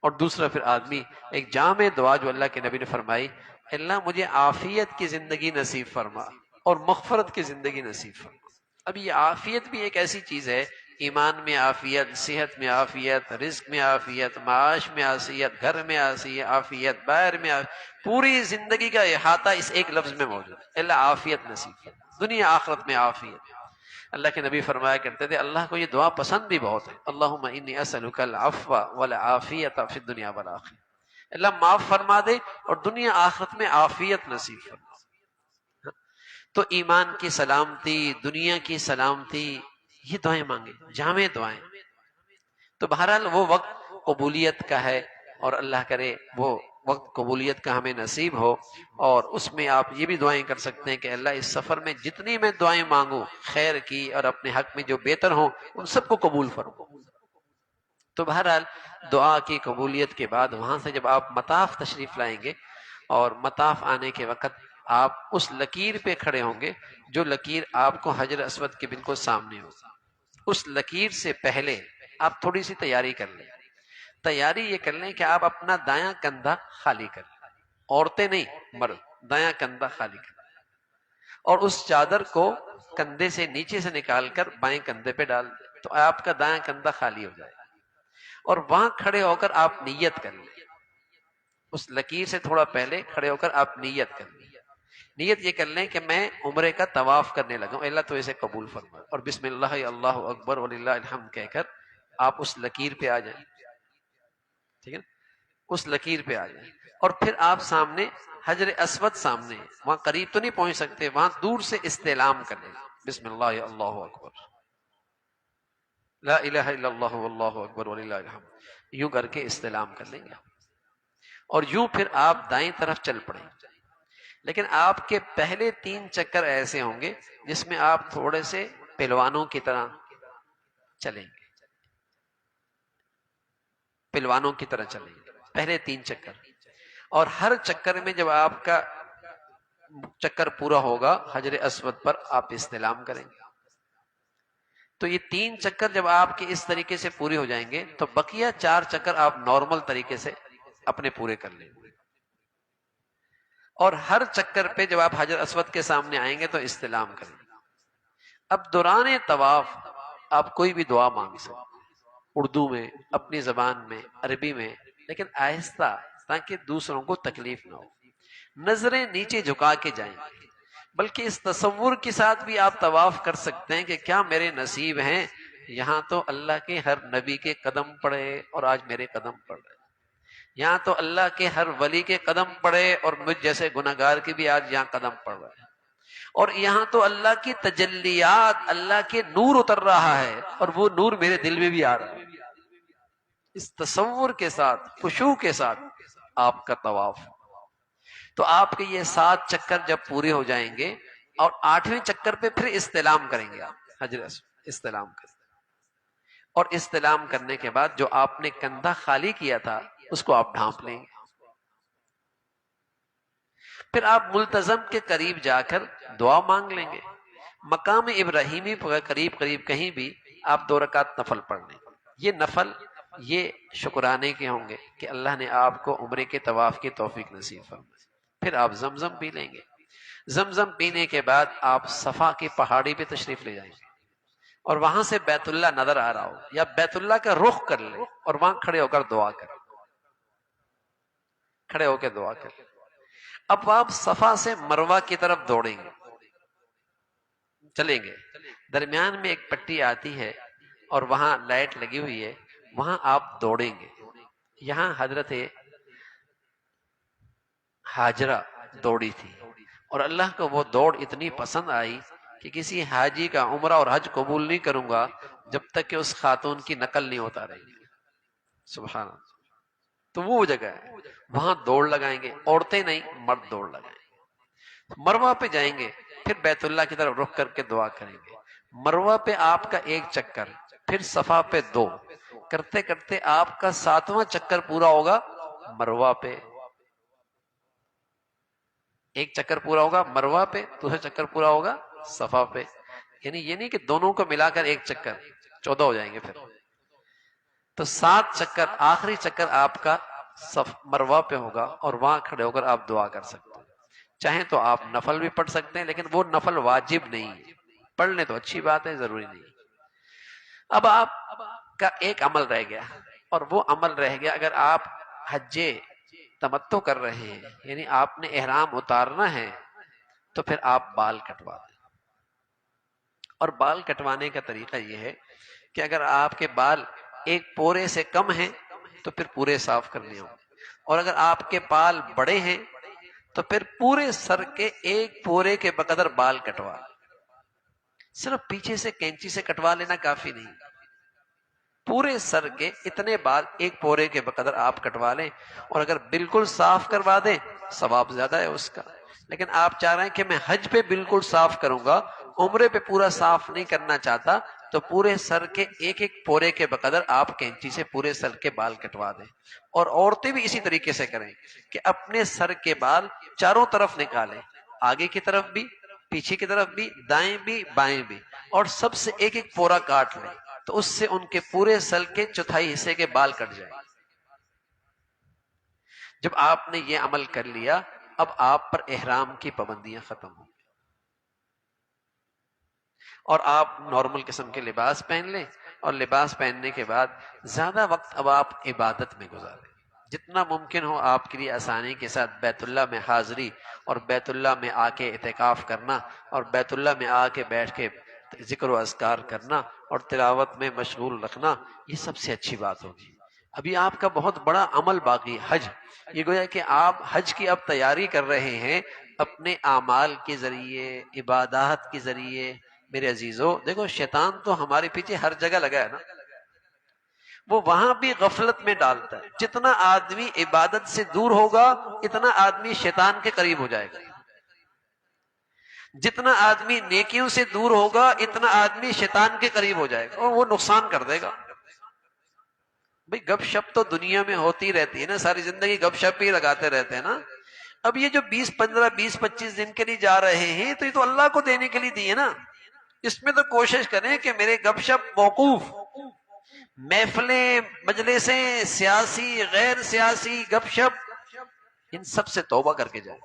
اور دوسرا پھر آدمی ایک جامع دعا جو اللہ کے نبی نے فرمائی، اللہ مجھے عافیت کی زندگی نصیب فرما اور مغفرت کی زندگی نصیب فرما۔ اب یہ عافیت بھی ایک ایسی چیز ہے، ایمان میں عافیت، صحت میں عافیت، رزق میں عافیت، معاش میں عافیت، گھر میں عافیت، باہر میں عافیت، پوری زندگی کا احاطہ اس ایک لفظ میں موجود ہے، اللہ عافیت نصیب فرما، دنیا آخرت میں عافیت۔ اللہ کے نبی فرمایا کرتے تھے اللہ کو یہ دعا پسند بھی بہت ہے، اللہم انی اسألک العفو والعافیت فی الدنیا والآخرہ، اللہ معاف فرما دے اور دنیا آخرت میں عافیت نصیب فرما۔ تو ایمان کی سلامتی، دنیا کی سلامتی، یہ دعائیں مانگے، جامع دعائیں۔ تو بہرحال وہ وقت قبولیت کا ہے، اور اللہ کرے وہ وقت قبولیت کا ہمیں نصیب ہو، اور اس میں آپ یہ بھی دعائیں کر سکتے ہیں کہ اللہ اس سفر میں جتنی میں دعائیں مانگوں خیر کی اور اپنے حق میں جو بہتر ہوں ان سب کو قبول فرما۔ تو بہرحال دعا کی قبولیت کے بعد وہاں سے جب آپ مطاف تشریف لائیں گے، اور مطاف آنے کے وقت آپ اس لکیر پہ کھڑے ہوں گے جو لکیر آپ کو حجر اسود کے بالکل سامنے ہو، اس لکیر سے پہلے آپ تھوڑی سی تیاری کر لیں۔ تیاری یہ کر لیں کہ آپ اپنا دایاں کندھا خالی کر لیں، عورتیں نہیں مرد، دایاں کندھا خالی کر لیں، اور اس چادر کو کندھے سے نیچے سے نکال کر بائیں کندھے پہ ڈال دیں تو آپ کا دایاں کندھا خالی ہو جائے، اور وہاں کھڑے ہو کر آپ نیت کر لیں، اس لکیر سے تھوڑا پہلے کھڑے ہو کر آپ نیت کر لیں۔ نیت یہ کر لیں کہ میں عمرے کا طواف کرنے لگا ہوں، اللہ تو اسے قبول فرمائے، اور بسم اللہ اللہ اکبر وللہ الحمد کہہ کر آپ اس لکیر پہ آ جائیں، ٹھیک ہے، اس لکیر پہ آ جائیں، اور پھر آپ سامنے حجر اسود سامنے ہے، وہاں قریب تو نہیں پہنچ سکتے، وہاں دور سے استعلام کر لیں، بسم اللہ اللہ اکبر لا الہ الا اللہ واللہ اکبر وللہ الحمد، یوں کر کے استعلام کر لیں گے، اور یوں پھر آپ دائیں طرف چل پڑیں گے. لیکن آپ کے پہلے 3 چکر ایسے ہوں گے جس میں آپ تھوڑے سے پہلوانوں کی طرح چلیں گے، پہلوانوں کی طرح چلیں گے پہلے 3 چکر. اور ہر چکر میں جب آپ کا چکر پورا ہوگا حجر اسود پر آپ استلام کریں گے. تو یہ 3 چکر جب آپ کے اس طریقے سے پورے ہو جائیں گے تو بقیہ 4 چکر آپ نارمل طریقے سے اپنے پورے کر لیں گے. اور ہر چکر پہ جب آپ حجر اسود کے سامنے آئیں گے تو استلام کریں گے. اب دوران طواف آپ کوئی بھی دعا مانگ سکتے، اردو میں، اپنی زبان میں، عربی میں، لیکن آہستہ، تاکہ دوسروں کو تکلیف نہ ہو. نظریں نیچے جھکا کے جائیں، بلکہ اس تصور کے ساتھ بھی آپ طواف کر سکتے ہیں کہ کیا میرے نصیب ہیں، یہاں تو اللہ کے ہر نبی کے قدم پڑے اور آج میرے قدم پڑ رہے. یہاں تو اللہ کے ہر ولی کے قدم پڑے اور مجھ جیسے گناہگار کی بھی آج یہاں قدم پڑ رہے ہیں. اور یہاں تو اللہ کی تجلیات، اللہ کے نور اتر رہا ہے اور وہ نور میرے دل میں بھی آ رہا ہے. اس تصور کے ساتھ، خشوع کے ساتھ آپ کا طواف. تو آپ کے یہ 7 چکر جب پورے ہو جائیں گے اور 8ویں چکر پہ پھر استلام کریں گے، آپ حجر اسود استلام کریں. اور استلام کرنے کے بعد جو آپ نے کندھا خالی کیا تھا اس کو آپ ڈھانپ لیں گے. پھر آپ ملتزم کے قریب جا کر دعا مانگ لیں گے. مقام ابراہیمی پر قریب کہیں بھی آپ 2 رکعت نفل پڑھ لیں. یہ نفل یہ شکرانے کے ہوں گے کہ اللہ نے آپ کو عمرے کے طواف کی توفیق نصیب فرمائی. پھر آپ زمزم پی لیں گے. زمزم پینے کے بعد آپ صفا کی پہاڑی پہ تشریف لے جائیں گے اور وہاں سے بیت اللہ نظر آ رہا ہو یا بیت اللہ کا رخ کر لیں اور وہاں کھڑے ہو کر دعا کریں، کھڑے ہو کے دعا کریں. اب آپ صفا سے مروہ کی طرف دوڑیں گے، چلیں گے. درمیان میں ایک پٹی آتی ہے اور وہاں لائٹ لگی ہوئی ہے، وہاں آپ دوڑیں گے. یہاں حضرت ہاجرہ دوڑی تھی اور اللہ کو وہ دوڑ اتنی پسند آئی کہ کسی حاجی کا عمرہ اور حج قبول نہیں کروں گا جب تک کہ اس خاتون کی نقل نہیں ہوتا رہی. سبحان اللہ. تو وہ جگہ ہے وہاں دوڑ لگائیں گے، عورتیں نہیں مرد دوڑ لگائیں گے. مروہ پہ جائیں گے، پھر بیت اللہ کی طرف رخ کر کے دعا کریں گے. مروہ پہ آپ کا 1 چکر، پھر صفا پہ 2، کرتے کرتے آپ کا 7واں چکر پورا ہوگا مروہ پہ. 1 چکر پورا ہوگا مروہ پہ، دوسرا چکر پورا ہوگا صفا پہ. یعنی یہ نہیں کہ دونوں کو ملا کر 1 چکر، 14 ہو جائیں گے. پھر تو 7 چکر، آخری چکر آپ کا مروہ پہ ہوگا اور وہاں کھڑے ہو کر آپ دعا کر سکتے ہیں. چاہیں تو آپ نفل بھی پڑھ سکتے ہیں لیکن وہ نفل واجب نہیں ہے. پڑھ لیں تو اچھی بات ہے، ضروری نہیں. اب آپ کا ایک عمل رہ گیا اور وہ عمل رہ گیا، اگر آپ حج تمتع کر رہے ہیں یعنی آپ نے احرام اتارنا ہے تو پھر آپ بال کٹوا دیں. اور بال کٹوانے کا طریقہ یہ ہے کہ اگر آپ کے بال 1 پورے سے کم ہیں تو پھر پورے صاف کرنے ہوں، اور اگر آپ کے بال بڑے ہیں تو پھر پورے سر کے 1 پورے کے بقدر بال کٹوا. صرف پیچھے سے کینچی سے کٹوا لینا کافی نہیں، پورے سر کے اتنے بال 1 پورے کے بقدر آپ کٹوا لیں. اور اگر بالکل صاف کروا دیں ثواب زیادہ ہے اس کا. لیکن آپ چاہ رہے ہیں کہ میں حج پہ بالکل صاف کروں گا، عمرے پہ پورا صاف نہیں کرنا چاہتا، تو پورے سر کے 1 پورے کے بقدر آپ کینچی سے پورے سر کے بال کٹوا دیں. اور عورتیں بھی اسی طریقے سے کریں کہ اپنے سر کے بال چاروں طرف نکالیں، آگے کی طرف بھی، پیچھے کی طرف بھی، دائیں بھی بائیں بھی، اور سب سے 1 پورا کاٹ لیں. تو اس سے ان کے پورے سر کے چوتھائی حصے کے بال کٹ جائیں. جب آپ نے یہ عمل کر لیا اب آپ پر احرام کی پابندیاں ختم ہوں اور آپ نارمل قسم کے لباس پہن لیں. اور لباس پہننے کے بعد زیادہ وقت اب آپ عبادت میں گزاریں، جتنا ممکن ہو آپ کے لیے آسانی کے ساتھ بیت اللہ میں حاضری اور بیت اللہ میں آ کے اعتکاف کرنا اور بیت اللہ میں آ کے بیٹھ کے ذکر و اذکار کرنا اور تلاوت میں مشغول رکھنا، یہ سب سے اچھی بات ہوگی. ابھی آپ کا بہت بڑا عمل باقی حج. یہ گویا کہ آپ حج کی اب تیاری کر رہے ہیں اپنے اعمال کے ذریعے، عبادات کے ذریعے. میرے عزیزو دیکھو، شیطان تو ہمارے پیچھے ہر جگہ لگا ہے نا. وہ وہاں بھی غفلت میں ڈالتا ہے. جتنا آدمی عبادت سے دور ہوگا اتنا آدمی شیطان کے قریب ہو جائے گا. جتنا آدمی نیکیوں سے دور ہوگا اتنا آدمی شیطان کے قریب ہو جائے گا اور وہ نقصان کر دے گا. بھئی گپ شپ تو دنیا میں ہوتی رہتی ہے نا، ساری زندگی گپ شپ ہی لگاتے رہتے ہیں نا. اب یہ جو 20-25 دن کے لیے جا رہے ہیں تو یہ تو اللہ کو دینے کے لیے دیے نا. اس میں تو کوشش کریں کہ میرے گپ شپ موقوف، محفلیں، مجلسیں، سیاسی غیر سیاسی گپ شپ، ان سب سے توبہ کر کے جائیں.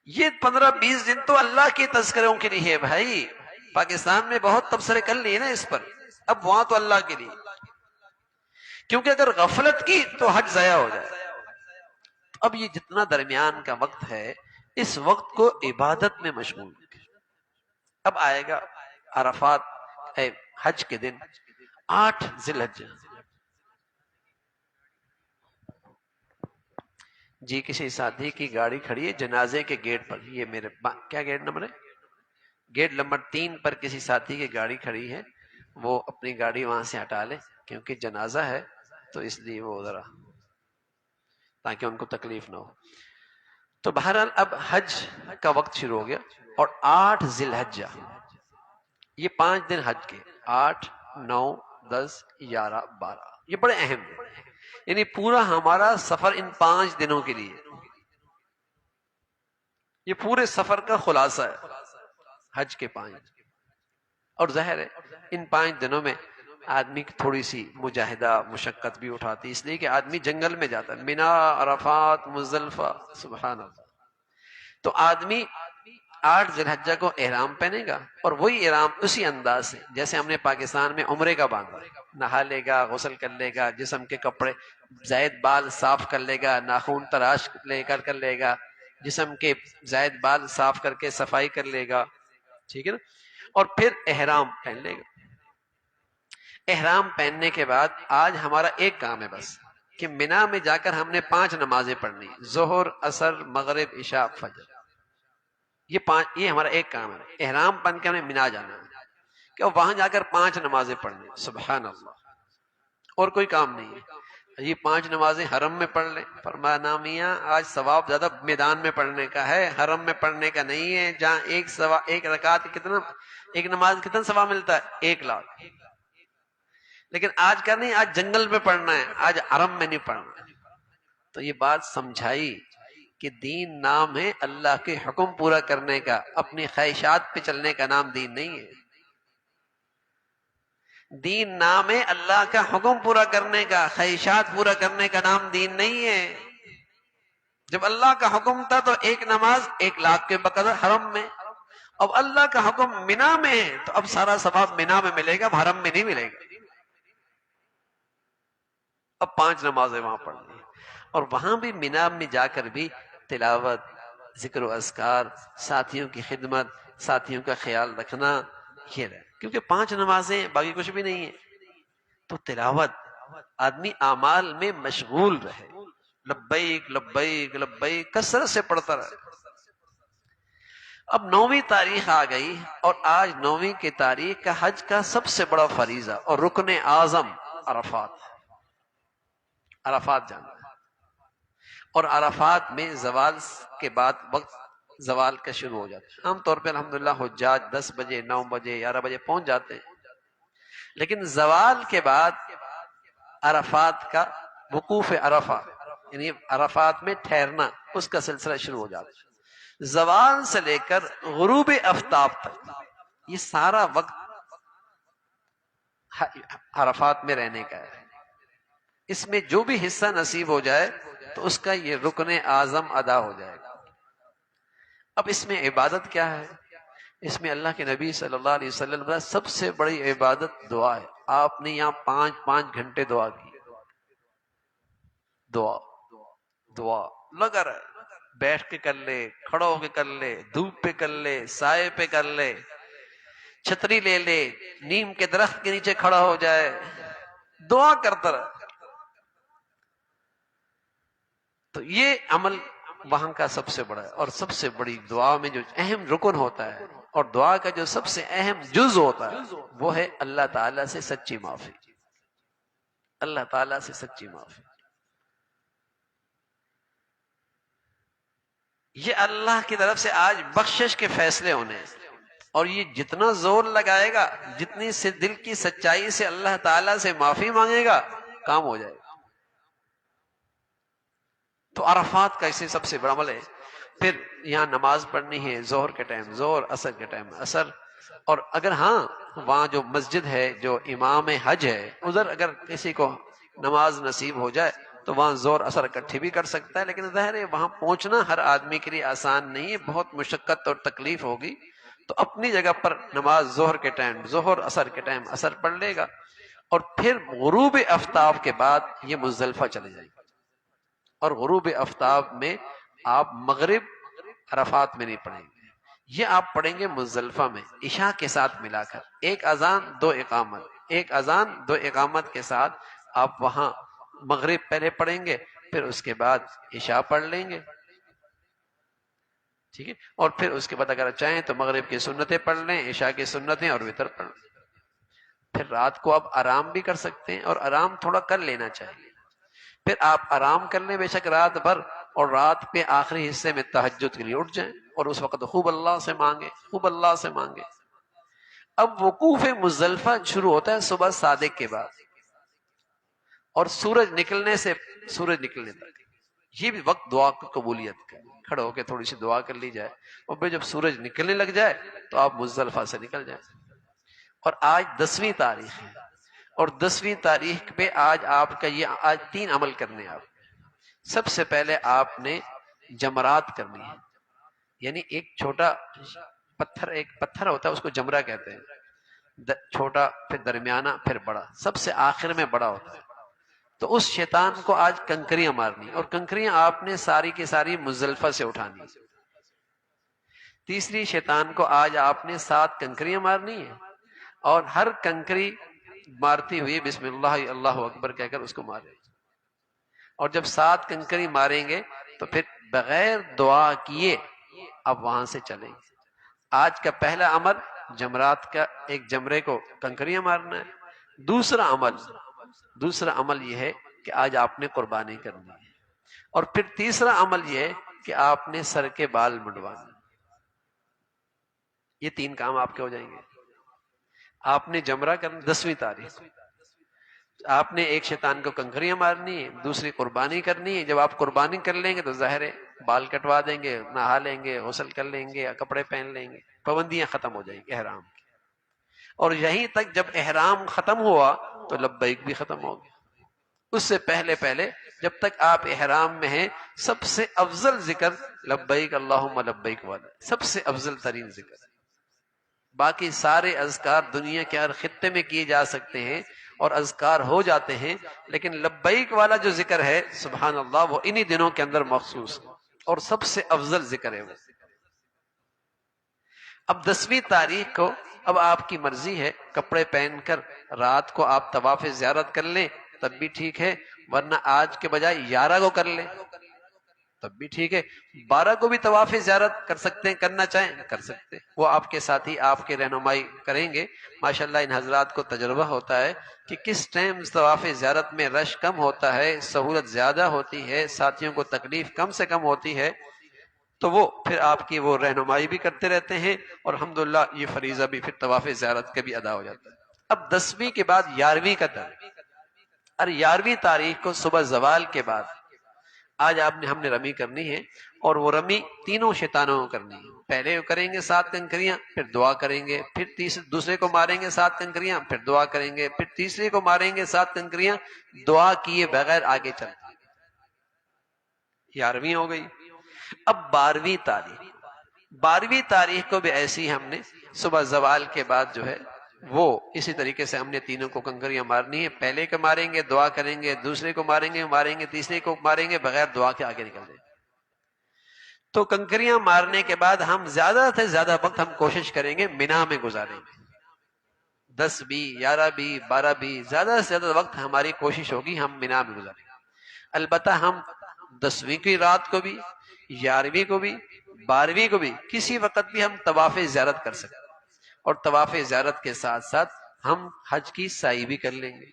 یہ 15-20 دن تو اللہ کے تذکروں کے لیے ہے بھائی. پاکستان میں بہت تبصرے کر لیے نا اس پر، اب وہاں تو اللہ کے لیے. کیونکہ اگر غفلت کی تو حج ضائع ہو جائے. اب یہ جتنا درمیان کا وقت ہے اس وقت کو عبادت میں مشغول. اب آئے گا عرفات، حج کے دن 8 ذی الحجہ. جی کسی ساتھی کی گاڑی کھڑی ہے جنازے کے گیٹ پر. یہ میرے کیا گیٹ نمبر ہے؟ گیٹ نمبر 3 پر کسی ساتھی کی گاڑی کھڑی ہے. وہ اپنی گاڑی وہاں سے ہٹا لے کیونکہ جنازہ ہے تو اس لیے وہ ذرا تاکہ ان کو تکلیف نہ ہو. تو بہرحال اب حج کا وقت شروع ہو گیا اور 8 ذی الحجہ یہ 5 دن حج کے، 8، 9، 10، 11، 12 یہ بڑے اہم ہیں. یعنی پورا ہمارا سفر ان 5 دنوں کے لیے، یہ پورے سفر کا خلاصہ ہے حج کے 5. اور ظاہر ہے ان 5 دنوں میں آدمی کی تھوڑی سی مجاہدہ مشقت بھی اٹھاتی، اس لیے کہ آدمی جنگل میں جاتا ہے، مینا، عرفات، مزدلفہ، سبحان اللہ. تو آدمی 8 ذی الحجہ کو احرام پہنے گا اور وہی احرام اسی انداز سے جیسے ہم نے پاکستان میں عمرے کا باندھا، نہا لے گا، غسل کر لے گا، جسم کے کپڑے زائد بال صاف کر لے گا، ناخن تراش لے کر لے گا، جسم کے زائد بال صاف کر کے صفائی کر لے گا، ٹھیک ہے نا. اور پھر احرام پہن لے گا. احرام پہننے کے بعد آج ہمارا ایک کام ہے بس کہ مینا میں جا کر ہم نے 5 نمازیں پڑھنی، ظہر، عصر، مغرب، عشاء، فجر. یہ ہمارا ایک کام ہے. احرام پہن کے ہمیں مینا جانا ہے کہ وہاں جا کر 5 نمازیں پڑھنی. سبحان اللہ. اور کوئی کام نہیں ہے. یہ 5 نمازیں حرم میں پڑھ لیں. فرمایا نا میاں آج ثواب زیادہ میدان میں پڑھنے کا ہے، حرم میں پڑھنے کا نہیں ہے، جہاں ایک رکعت کتنا، ایک نماز کتنا ثواب ملتا ہے؟ 1 لاکھ. لیکن آج کا نہیں، آج جنگل میں پڑھنا ہے، آج حرم میں نہیں پڑھنا. تو یہ بات سمجھائی کہ دین نام ہے اللہ کے حکم پورا کرنے کا، اپنی خواہشات پہ چلنے کا نام دین نہیں ہے. دین نام ہے اللہ کا حکم پورا کرنے کا، خواہشات پورا کرنے کا نام دین نہیں ہے. جب اللہ کا حکم تھا تو 1 نماز 1 لاکھ کے بقدر حرم میں. اب اللہ کا حکم مینا میں ہے تو اب سارا ثواب مینا میں ملے گا، اب حرم میں نہیں ملے گا. اب 5 نمازیں وہاں پڑھنی ہیں اور وہاں بھی مینا میں جا کر بھی تلاوت، ذکر و اذکار، ساتھیوں کی خدمت، ساتھیوں کا خیال رکھنا، یہ رہے. کیونکہ 5 نمازیں باقی کچھ بھی نہیں ہے. تو تلاوت، آدمی اعمال میں مشغول رہے، لبیک لبیک لبیک کثرت سے پڑھتا رہے. اب 9ویں تاریخ آ گئی اور آج 9ویں کی تاریخ کا حج کا سب سے بڑا فریضہ اور رکن اعظم عرفات. عرفات جانا ہے اور عرفات میں زوال کے بعد وقت زوال کا شروع ہو جاتا ہے. عام طور پہ الحمدللہ حجاج 10 بجے، 9 بجے، 11 بجے پہنچ جاتے ہیں. لیکن زوال کے بعد عرفات کا وقوف عرفہ یعنی عرفات میں ٹھہرنا، اس کا سلسلہ شروع ہو جاتا ہے. زوال سے لے کر غروب آفتاب تک یہ سارا وقت عرفات میں رہنے کا ہے. اس میں جو بھی حصہ نصیب ہو جائے تو اس کا یہ رکن اعظم ادا ہو جائے گا. اب اس میں عبادت کیا ہے؟ اس میں اللہ کے نبی صلی اللہ علیہ وسلم کا سب سے بڑی عبادت دعا ہے. آپ نے یہاں 5 گھنٹے دعا کی. دعا لگا رہے، بیٹھ کے کر لے، کھڑا ہو کے کر لے، دھوپ پہ کر لے، سائے پہ کر لے، چھتری لے لے، نیم کے درخت کے نیچے کھڑا ہو جائے، دعا کرتا رہے. تو یہ عمل وہاں کا سب سے بڑا ہے. اور سب سے بڑی دعا میں جو اہم رکن ہوتا ہے اور دعا کا جو سب سے اہم جز ہوتا ہے وہ ہے اللہ تعالیٰ سے سچی معافی. اللہ تعالیٰ سے سچی معافی. یہ اللہ کی طرف سے آج بخشش کے فیصلے ہونے ہیں، اور یہ جتنا زور لگائے گا، جتنی سے دل کی سچائی سے اللہ تعالیٰ سے معافی مانگے گا، کام ہو جائے گا. تو عرفات کا اسے سب سے بڑا عمل ہے. پھر یہاں نماز پڑھنی ہے، ظہر کے ٹائم ظہر، عصر کے ٹائم عصر. اور اگر ہاں وہاں جو مسجد ہے، جو امام حج ہے، ادھر اگر کسی کو نماز نصیب ہو جائے تو وہاں ظہر عصر اکٹھے بھی کر سکتا ہے. لیکن ظاہر ہے وہاں پہنچنا ہر آدمی کے لیے آسان نہیں ہے، بہت مشقت اور تکلیف ہوگی. تو اپنی جگہ پر نماز ظہر کے ٹائم ظہر، عصر کے ٹائم عصر پڑھ لے گا. اور پھر غروب آفتاب کے بعد یہ مزدلفہ چلے جائیں گے. اور غروب آفتاب میں آپ مغرب عرفات میں نہیں پڑھیں گے، یہ آپ پڑھیں گے مزدلفہ میں عشاء کے ساتھ ملا کر. ایک اذان دو اقامت، ایک اذان دو اقامت کے ساتھ آپ وہاں مغرب پہلے پڑھیں گے، پھر اس کے بعد عشاء پڑھ لیں گے. ٹھیک ہے. اور پھر اس کے بعد اگر چاہیں تو مغرب کی سنتیں پڑھ لیں، عشاء کی سنتیں، اور وتر پڑھ لیں. پھر رات کو آپ آرام بھی کر سکتے ہیں، اور آرام تھوڑا کر لینا چاہیے. پھر آپ آرام کر لیں بے شک رات بھر، اور رات پہ آخری حصے میں تہجد کے لیے اٹھ جائیں، اور اس وقت خوب اللہ سے مانگے، خوب اللہ سے مانگے. اب وقوف مزدلفہ شروع ہوتا ہے صبح صادق کے بعد، اور سورج نکلنے سے سورج نکلنے تک. یہ بھی وقت دعا کی قبولیت کا. کھڑے ہو کے تھوڑی سی دعا کر لی جائے، اور پھر جب سورج نکلنے لگ جائے تو آپ مزدلفہ سے نکل جائیں. اور آج 10ویں تاریخ ہے، اور 10ویں تاریخ پہ آج آپ کا یہ آج 3 عمل کرنے ہیں آپ. سب سے پہلے آپ نے جمرات کرنی ہے، یعنی ایک چھوٹا پتھر، ایک پتھر ہوتا ہے اس کو جمرہ کہتے ہیں. چھوٹا، پھر درمیانہ، پھر بڑا، سب سے آخر میں بڑا ہوتا ہے. تو اس شیطان کو آج کنکریاں مارنی، اور کنکریاں آپ نے ساری کی ساری مزدلفہ سے اٹھانی. تیسری، شیطان کو آج آپ نے 7 کنکریاں مارنی ہے، اور ہر کنکری مارتی ہوئی بسم اللہ اللہ اکبر کہہ کر اس کو مارے. اور جب 7 کنکری ماریں گے تو پھر بغیر دعا کیے اب وہاں سے چلیں گے. آج کا پہلا عمل جمرات کا، ایک جمرے کو کنکریاں مارنا ہے. دوسرا عمل یہ ہے کہ آج آپ نے قربانی کرنی ہے. اور پھر تیسرا عمل یہ ہے کہ آپ نے سر کے بال منڈوانے. یہ 3 کام آپ کے ہو جائیں گے. آپ نے جمرہ کرنا 10ویں تاریخ، آپ نے ایک شیطان کو کنکریاں مارنی ہے، دوسری قربانی کرنی ہے. جب آپ قربانی کر لیں گے تو ظاہر ہے بال کٹوا دیں گے، نہا لیں گے، غسل کر لیں گے، کپڑے پہن لیں گے، پابندیاں ختم ہو جائیں گی احرام کی. اور یہیں تک جب احرام ختم ہوا تو لبیک بھی ختم ہو گیا. اس سے پہلے جب تک آپ احرام میں ہیں، سب سے افضل ذکر لبیک اللہم لبیک والا، سب سے افضل ترین ذکر. باقی سارے اذکار دنیا کے ہر خطے میں کیے جا سکتے ہیں اور اذکار ہو جاتے ہیں، لیکن لبیک والا جو ذکر ہے سبحان اللہ وہ انہی دنوں کے اندر مخصوص ہے اور سب سے افضل ذکر ہے وہ. اب 10ویں تاریخ کو اب آپ کی مرضی ہے، کپڑے پہن کر رات کو آپ طواف زیارت کر لیں تب بھی ٹھیک ہے، ورنہ آج کے بجائے 11 کو کر لیں تب بھی ٹھیک ہے. 12 کو بھی طواف زیارت کر سکتے ہیں، کرنا چاہیں کر سکتے ہیں. وہ آپ کے ساتھی آپ کے رہنمائی کریں گے. ماشاءاللہ ان حضرات کو تجربہ ہوتا ہے کہ کس ٹائم طواف زیارت میں رش کم ہوتا ہے، سہولت زیادہ ہوتی ہے، ساتھیوں کو تکلیف کم سے کم ہوتی ہے، تو وہ پھر آپ کی وہ رہنمائی بھی کرتے رہتے ہیں. اور الحمدللہ یہ فریضہ بھی پھر طواف زیارت کے بھی ادا ہو جاتا ہے. اب 10ویں کے بعد 11ویں کا دن، اور 11ویں تاریخ کو صبح زوال کے بعد آج ہم نے رمی کرنی ہے. اور وہ رمی تینوں شیطانوں کو کرنی ہے. پہلے کریں گے 7 کنکریاں، پھر دعا کریں گے، پھر دوسرے کو ماریں گے 7 کنکریاں، پھر دعا کریں گے، پھر تیسرے کو ماریں گے 7 کنکریاں، دعا کیے بغیر آگے چلیں. 11ویں ہو گئی. اب 12ویں تاریخ کو بھی ایسی ہم نے صبح زوال کے بعد جو ہے وہ اسی طریقے سے ہم نے تینوں کو کنکریاں مارنی ہے. پہلے کو ماریں گے، دعا کریں گے، دوسرے کو ماریں گے، تیسرے کو ماریں گے، بغیر دعا کے آگے نکل جائیں. تو کنکریاں مارنے کے بعد ہم زیادہ سے زیادہ وقت ہم کوشش کریں گے مینا میں گزاریں گے. 10 بھی، 11 بھی، 12 بھی، زیادہ سے زیادہ وقت ہماری کوشش ہوگی ہم مینا میں گزاریں گے. البتہ ہم 10ویں کی رات کو بھی، 11ویں کو بھی، 12ویں کو بھی کسی وقت بھی ہم طواف زیارت کر سکتے ہیں. اور طواف زیارت کے ساتھ ساتھ ہم حج کی سعی بھی کر لیں گے.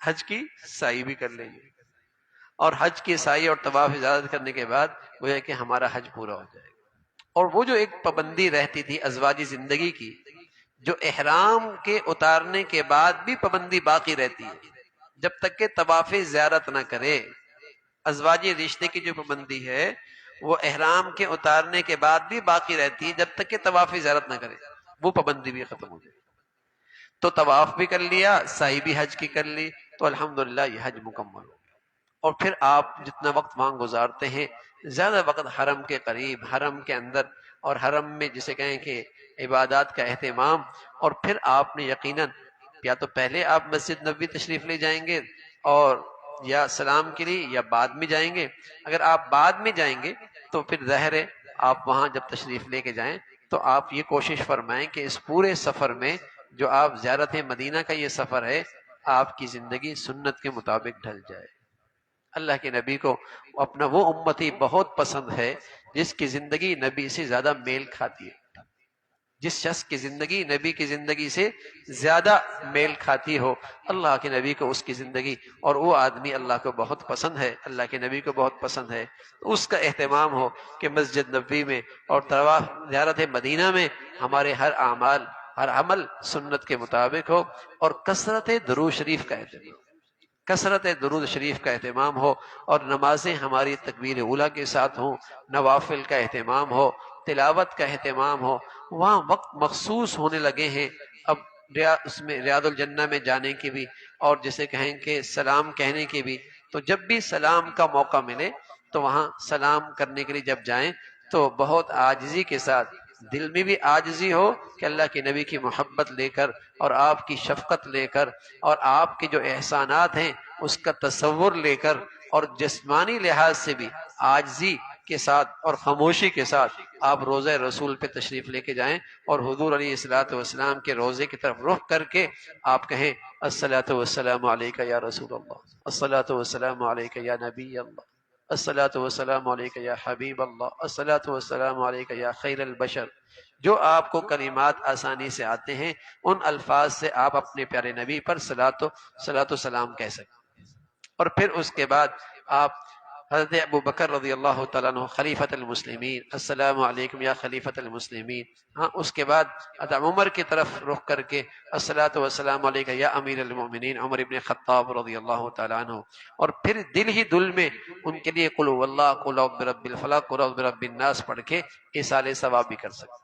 حج کی سعی بھی کر لیں گے، اور حج کی سعی اور طواف زیارت کرنے کے بعد وہ ہے کہ ہمارا حج پورا ہو جائے گا۔ اور وہ جو ایک پابندی رہتی تھی ازواجی زندگی کی، جو احرام کے اتارنے کے بعد بھی پابندی باقی رہتی ہے، جب تک کہ طواف زیارت نہ کرے، ازواجی رشتے کی جو پابندی ہے وہ احرام کے اتارنے کے بعد بھی باقی رہتی ہے جب تک کہ طواف زیارت نہ کرے، وہ پابندی بھی ختم ہو جائے۔ تو طواف بھی کر لیا، سعی بھی حج کی کر لی، تو الحمدللہ یہ حج مکمل ہو گیا۔ اور پھر آپ جتنا وقت وہاں گزارتے ہیں، زیادہ وقت حرم کے قریب، حرم کے اندر، اور حرم میں جسے کہیں کہ عبادات کا اہتمام، اور پھر آپ نے یقیناً یا تو پہلے آپ مسجد نبوی تشریف لے جائیں گے اور یا سلام کے لیے، یا بعد میں جائیں گے۔ اگر آپ بعد میں جائیں گے تو پھر ظاہر ہے آپ وہاں جب تشریف لے کے جائیں تو آپ یہ کوشش فرمائیں کہ اس پورے سفر میں جو آپ زیارت مدینہ کا یہ سفر ہے، آپ کی زندگی سنت کے مطابق ڈھل جائے۔ اللہ کے نبی کو اپنا وہ امتی بہت پسند ہے جس کی زندگی نبی سے زیادہ میل کھاتی ہے، جس شخص کی زندگی نبی کی زندگی سے زیادہ میل کھاتی ہو، اللہ کے نبی کو اس کی زندگی، اور وہ آدمی اللہ کو بہت پسند ہے، اللہ کے نبی کو بہت پسند ہے، اس کا اہتمام ہو کہ مسجد نبوی میں اور طواف زیارت مدینہ میں ہمارے ہر اعمال، ہر عمل سنت کے مطابق ہو، اور کثرت درود شریف کا اہتمام، کثرت درود شریف کا اہتمام ہو، اور نمازیں ہماری تکبیر اولیٰ کے ساتھ ہوں، نوافل کا اہتمام ہو، تلاوت کا اہتمام ہو۔ وہاں وقت مخصوص ہونے لگے ہیں اب، اس میں ریاض الجنہ میں جانے کی بھی، اور جسے کہیں کہ سلام کہنے کی بھی، تو جب بھی سلام کا موقع ملے تو وہاں سلام کرنے کے لیے جب جائیں تو بہت عاجزی کے ساتھ، دل میں بھی عاجزی ہو کہ اللہ کے نبی کی محبت لے کر اور آپ کی شفقت لے کر اور آپ کے جو احسانات ہیں اس کا تصور لے کر، اور جسمانی لحاظ سے بھی عاجزی کے ساتھ اور خاموشی کے ساتھ آپ روزہ رسول پہ تشریف لے کے جائیں، اور حضور علیہ الصلوۃ والسلام کے روزے کی طرف رخ کر کے آپ کہیں الصلاۃ والسلام علیک یا رسول اللہ، الصلاۃ والسلام علیک یا نبی اللہ، الصلاۃ والسلام علیک یا حبیب اللہ، الصلاۃ والسلام علیک یا خیر البشر۔ جو آپ کو کلمات آسانی سے آتے ہیں ان الفاظ سے آپ اپنے پیارے نبی پر صلاۃ و سلام کہہ سکیں۔ اور پھر اس کے بعد آپ حضرت ابو بکر رضی اللہ تعالیٰ عنہ خلیفۃ المسلمین، السلام علیکم یا خلیفۃ المسلمین، ہاں اس کے بعد حضرت عمر کی طرف رخ کر کے الصلاۃ والسلام علیک یا امیر المؤمنین عمر ابن خطاب رضی اللہ تعالیٰ عنہ، اور پھر دل ہی دل میں ان کے لیے قل هو اللہ، قل اعوذ برب الفلق، قل اعوذ برب الناس پڑھ کے ایصال ثواب بھی کر سکتے۔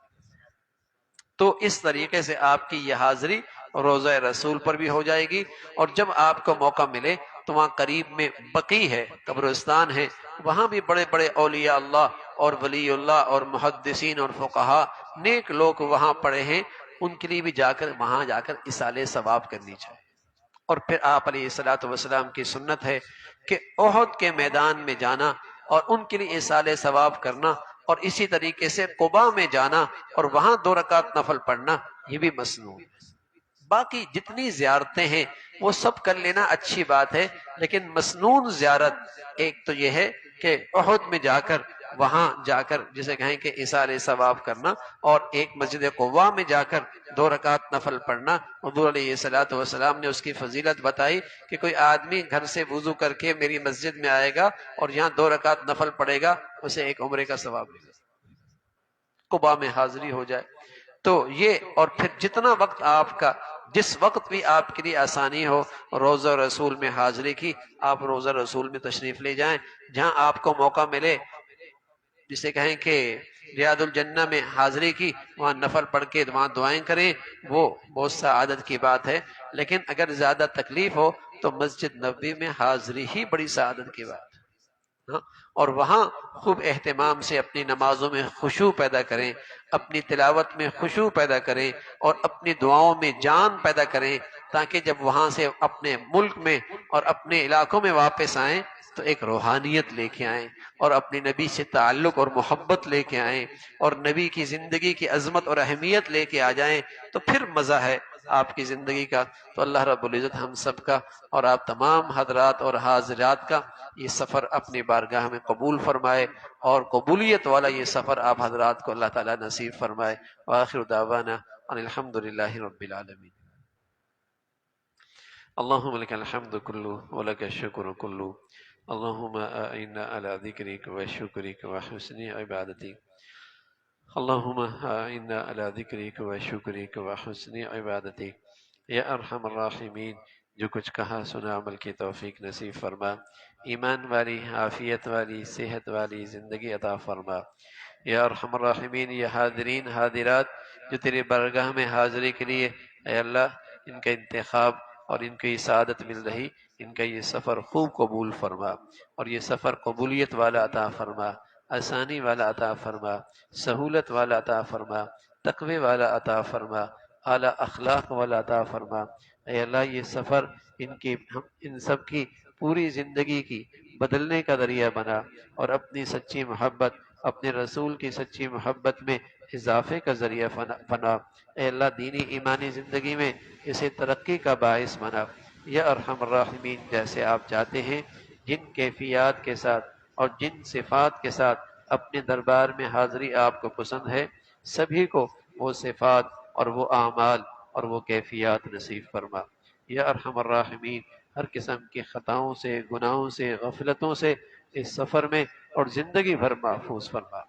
تو اس طریقے سے آپ کی یہ حاضری روزہ رسول پر بھی ہو جائے گی، اور جب آپ کو موقع ملے تو وہاں قریب میں بقیع ہے، قبرستان ہے، وہاں بھی بڑے بڑے اولیاء اللہ اور ولی اللہ اور محدثین اور فقہا نیک لوگ وہاں پڑے ہیں، ان کے لیے بھی وہاں جا کر ایصال ثواب کرنی چاہیے۔ اور پھر آپ علیہ الصلوۃ والسلام کی سنت ہے کہ احد کے میدان میں جانا اور ان کے لیے ایصال ثواب کرنا، اور اسی طریقے سے قباء میں جانا اور وہاں 2 رکعت نفل پڑھنا، یہ بھی مسنون ہے۔ باقی جتنی زیارتیں ہیں وہ سب کر لینا اچھی بات ہے، لیکن مسنون زیارت ایک تو یہ ہے کہ احد میں جا کر، وہاں جا کر جسے کہیں کہ ایصال ثواب کرنا، اور ایک مسجد قباء میں جا کر 2 رکعت نفل پڑھنا۔ حضور علیہ الصلوۃ والسلام نے اس کی فضیلت بتائی کہ کوئی آدمی گھر سے وضو کر کے میری مسجد میں آئے گا اور یہاں 2 رکعت نفل پڑھے گا، اسے ایک عمرے کا ثواب ملے گا، قباء میں حاضری ہو جائے۔ تو یہ، اور پھر جتنا وقت آپ کا، جس وقت بھی آپ کے لیے آسانی ہو روزہ رسول میں حاضری کی، آپ روزہ رسول میں تشریف لے جائیں، جہاں آپ کو موقع ملے جسے کہیں کہ ریاض الجنہ میں حاضری کی، وہاں نفل پڑھ کے وہاں دعائیں کریں، وہ بہت سعادت کی بات ہے۔ لیکن اگر زیادہ تکلیف ہو تو مسجد نبوی میں حاضری ہی بڑی سعادت کی بات ہے، ہاں؟ اور وہاں خوب اہتمام سے اپنی نمازوں میں خشوع پیدا کریں، اپنی تلاوت میں خشوع پیدا کریں، اور اپنی دعاؤں میں جان پیدا کریں، تاکہ جب وہاں سے اپنے ملک میں اور اپنے علاقوں میں واپس آئیں تو ایک روحانیت لے کے آئیں، اور اپنے نبی سے تعلق اور محبت لے کے آئیں، اور نبی کی زندگی کی عظمت اور اہمیت لے کے آ جائیں، تو پھر مزہ ہے آپ کی زندگی کا۔ تو اللہ رب العزت ہم سب کا اور آپ تمام حضرات اور حاضرات کا یہ سفر اپنی بارگاہ میں قبول فرمائے، اور قبولیت والا یہ سفر آپ حضرات کو اللہ تعالیٰ نصیب فرمائے۔ وآخر دعوانا ان الحمد للہ رب العالمین۔ اللهم لك الحمد كله ولك الشكر كله. اللهم أعنا على ذكرك وشكرك وحسن عبادتك. اللهم أعنا على ذکرک و شکرک و حسن عبادتک. یا ارحم الراحمین، جو کچھ کہا سنا عمل کی توفیق نصیب فرما. ایمان والی، عافیت والی، صحت والی زندگی عطا فرما. یا ارحم الراحمین، یہ حاضرین حاضرات جو تیرے برگاہ میں حاضری کے لیے اے اللہ ان کا انتخاب اور ان کو یہ سعادت مل رہی، ان کا یہ سفر خوب قبول فرما، اور یہ سفر قبولیت والا عطا فرما، آسانی والا عطا فرما، سہولت والا عطا فرما، تقوی والا عطا فرما، اعلیٰ اخلاق والا عطا فرما. اے اللہ یہ سفر ان سب کی پوری زندگی کی بدلنے کا ذریعہ بنا، اور اپنی سچی محبت، اپنے رسول کی سچی محبت میں اضافے کا ذریعہ بنا. اے اللہ دینی ایمانی زندگی میں اسے ترقی کا باعث بنا. یا ارحم الراحمین، جیسے آپ چاہتے ہیں، جن کیفیات کے ساتھ اور جن صفات کے ساتھ اپنے دربار میں حاضری آپ کو پسند ہے، سبھی کو وہ صفات اور وہ اعمال اور وہ کیفیات نصیب فرما. یا ارحم الراحمین، ہر قسم کی خطاؤں سے، گناہوں سے، غفلتوں سے اس سفر میں اور زندگی بھر محفوظ فرما.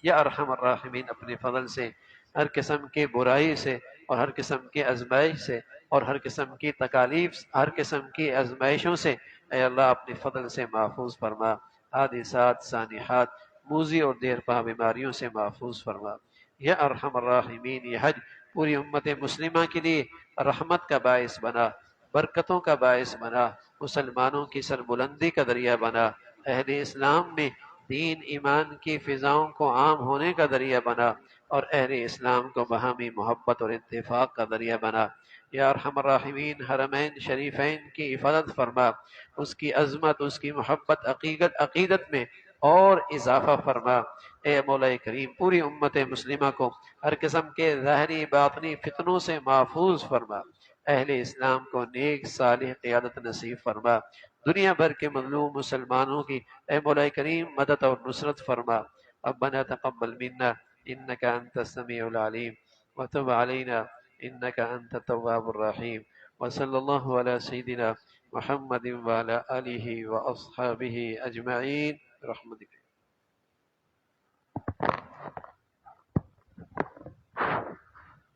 یا ارحم الراحمین، اپنے فضل سے ہر قسم کی برائی سے اور ہر قسم کی آزمائش سے اور ہر قسم کی تکالیف، ہر قسم کی آزمائشوں سے اے اللہ اپنے فضل سے محفوظ فرما. حادثات، سانحات، موذی اور دیر پا بیماریوں سے محفوظ فرما. یا ارحم الراحمین، یہ حج پوری امت مسلمہ کے لیے رحمت کا باعث بنا، برکتوں کا باعث بنا، مسلمانوں کی سربلندی کا ذریعہ بنا، اہل اسلام میں دین ایمان کی فضاؤں کو عام ہونے کا ذریعہ بنا، اور اہل اسلام کو باہمی محبت اور اتفاق کا ذریعہ بنا. یا ارحم الراحمین، حرمین شریفین کی حفاظت فرما، اس کی عظمت، اس کی محبت، عقیدت میں اور اضافہ فرما. اے مولا کریم، پوری امت مسلمہ کو ہر قسم کے ظاہری باطنی فتنوں سے محفوظ فرما. اہل اسلام کو نیک صالح قیادت نصیب فرما. دنیا بھر کے مظلوم مسلمانوں کی اے مولا کریم مدد اور نصرت فرما. ربنا تقبل منا انك انت السميع العليم وتب علينا انك انت التواب الرحيم. وصلى الله على سيدنا محمد وعلى آله واصحابه اجمعين برحمتك.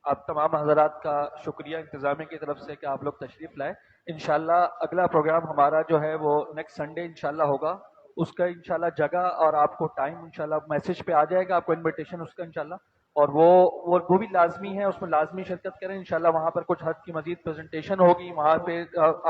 آپ تمام حضرات کا شکریہ انتظامیہ کی طرف سے کہ آپ لوگ تشریف لائے. انشاءاللہ اگلا پروگرام ہمارا جو ہے وہ نیکسٹ سنڈے انشاءاللہ ہوگا. اس کا انشاءاللہ جگہ اور آپ کو ٹائم انشاءاللہ میسج پہ آ جائے گا، آپ کو انویٹیشن اس کا انشاءاللہ. اور وہ بھی لازمی ہے، اس میں لازمی شرکت کریں انشاءاللہ. وہاں پر کچھ حج کی مزید پریزنٹیشن ہوگی، وہاں پہ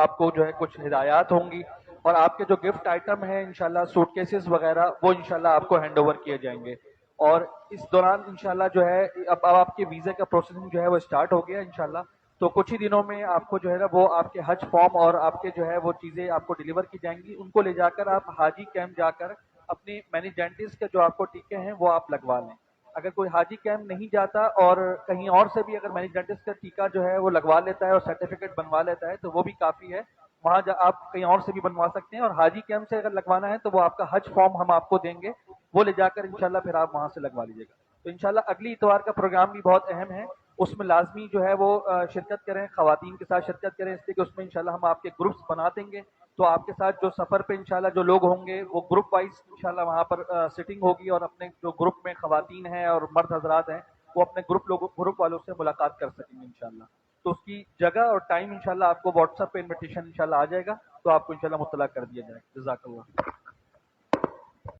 آپ کو جو ہے کچھ ہدایات ہوں گی، اور آپ کے جو گفٹ آئٹم ہیں انشاءاللہ سوٹ کیسز وغیرہ وہ انشاءاللہ آپ کو ہینڈ اوور کیے جائیں گے. اور اس دوران انشاءاللہ جو ہے اب آپ کے ویزے کا پروسیسنگ جو ہے وہ سٹارٹ ہو گیا انشاءاللہ. تو کچھ ہی دنوں میں آپ کو جو ہے نا وہ آپ کے حج فارم اور آپ کے جو ہے وہ چیزیں آپ کو ڈیلیور کی جائیں گی. ان کو لے جا کر آپ حاجی کیمپ جا کر اپنی مینیجنٹس کے جو آپ کو ٹیکے ہیں وہ آپ لگوا لیں. اگر کوئی حاجی کیمپ نہیں جاتا اور کہیں اور سے بھی اگر مینیجنٹس کا ٹیکہ جو ہے وہ لگوا لیتا ہے اور سرٹیفکیٹ بنوا لیتا ہے تو وہ بھی کافی ہے. وہاں آپ کہیں اور سے بھی بنوا سکتے ہیں. اور حاجی کیمپ سے اگر لگوانا ہے تو وہ آپ کا حج فارم ہم آپ کو دیں گے، وہ لے جا کر انشاءاللہ پھر آپ وہاں سے لگوا لیجیے گا. تو انشاءاللہ اگلی اتوار کا پروگرام بھی بہت اہم ہے، اس میں لازمی جو ہے وہ شرکت کریں، خواتین کے ساتھ شرکت کریں، اس لیے کہ اس میں انشاءاللہ ہم آپ کے گروپس بنا دیں گے. تو آپ کے ساتھ جو سفر پہ انشاءاللہ جو لوگ ہوں گے وہ گروپ وائز انشاءاللہ وہاں پر سٹنگ ہوگی، اور اپنے جو گروپ میں خواتین ہیں اور مرد حضرات ہیں وہ اپنے گروپ والوں سے ملاقات کر سکیں گے انشاءاللہ. تو اس کی جگہ اور ٹائم انشاءاللہ آپ کو واٹس ایپ پہ انویٹیشن انشاءاللہ آ جائے گا، تو آپ کو انشاءاللہ مطلع کر دیا جائے گا. جزاک اللہ.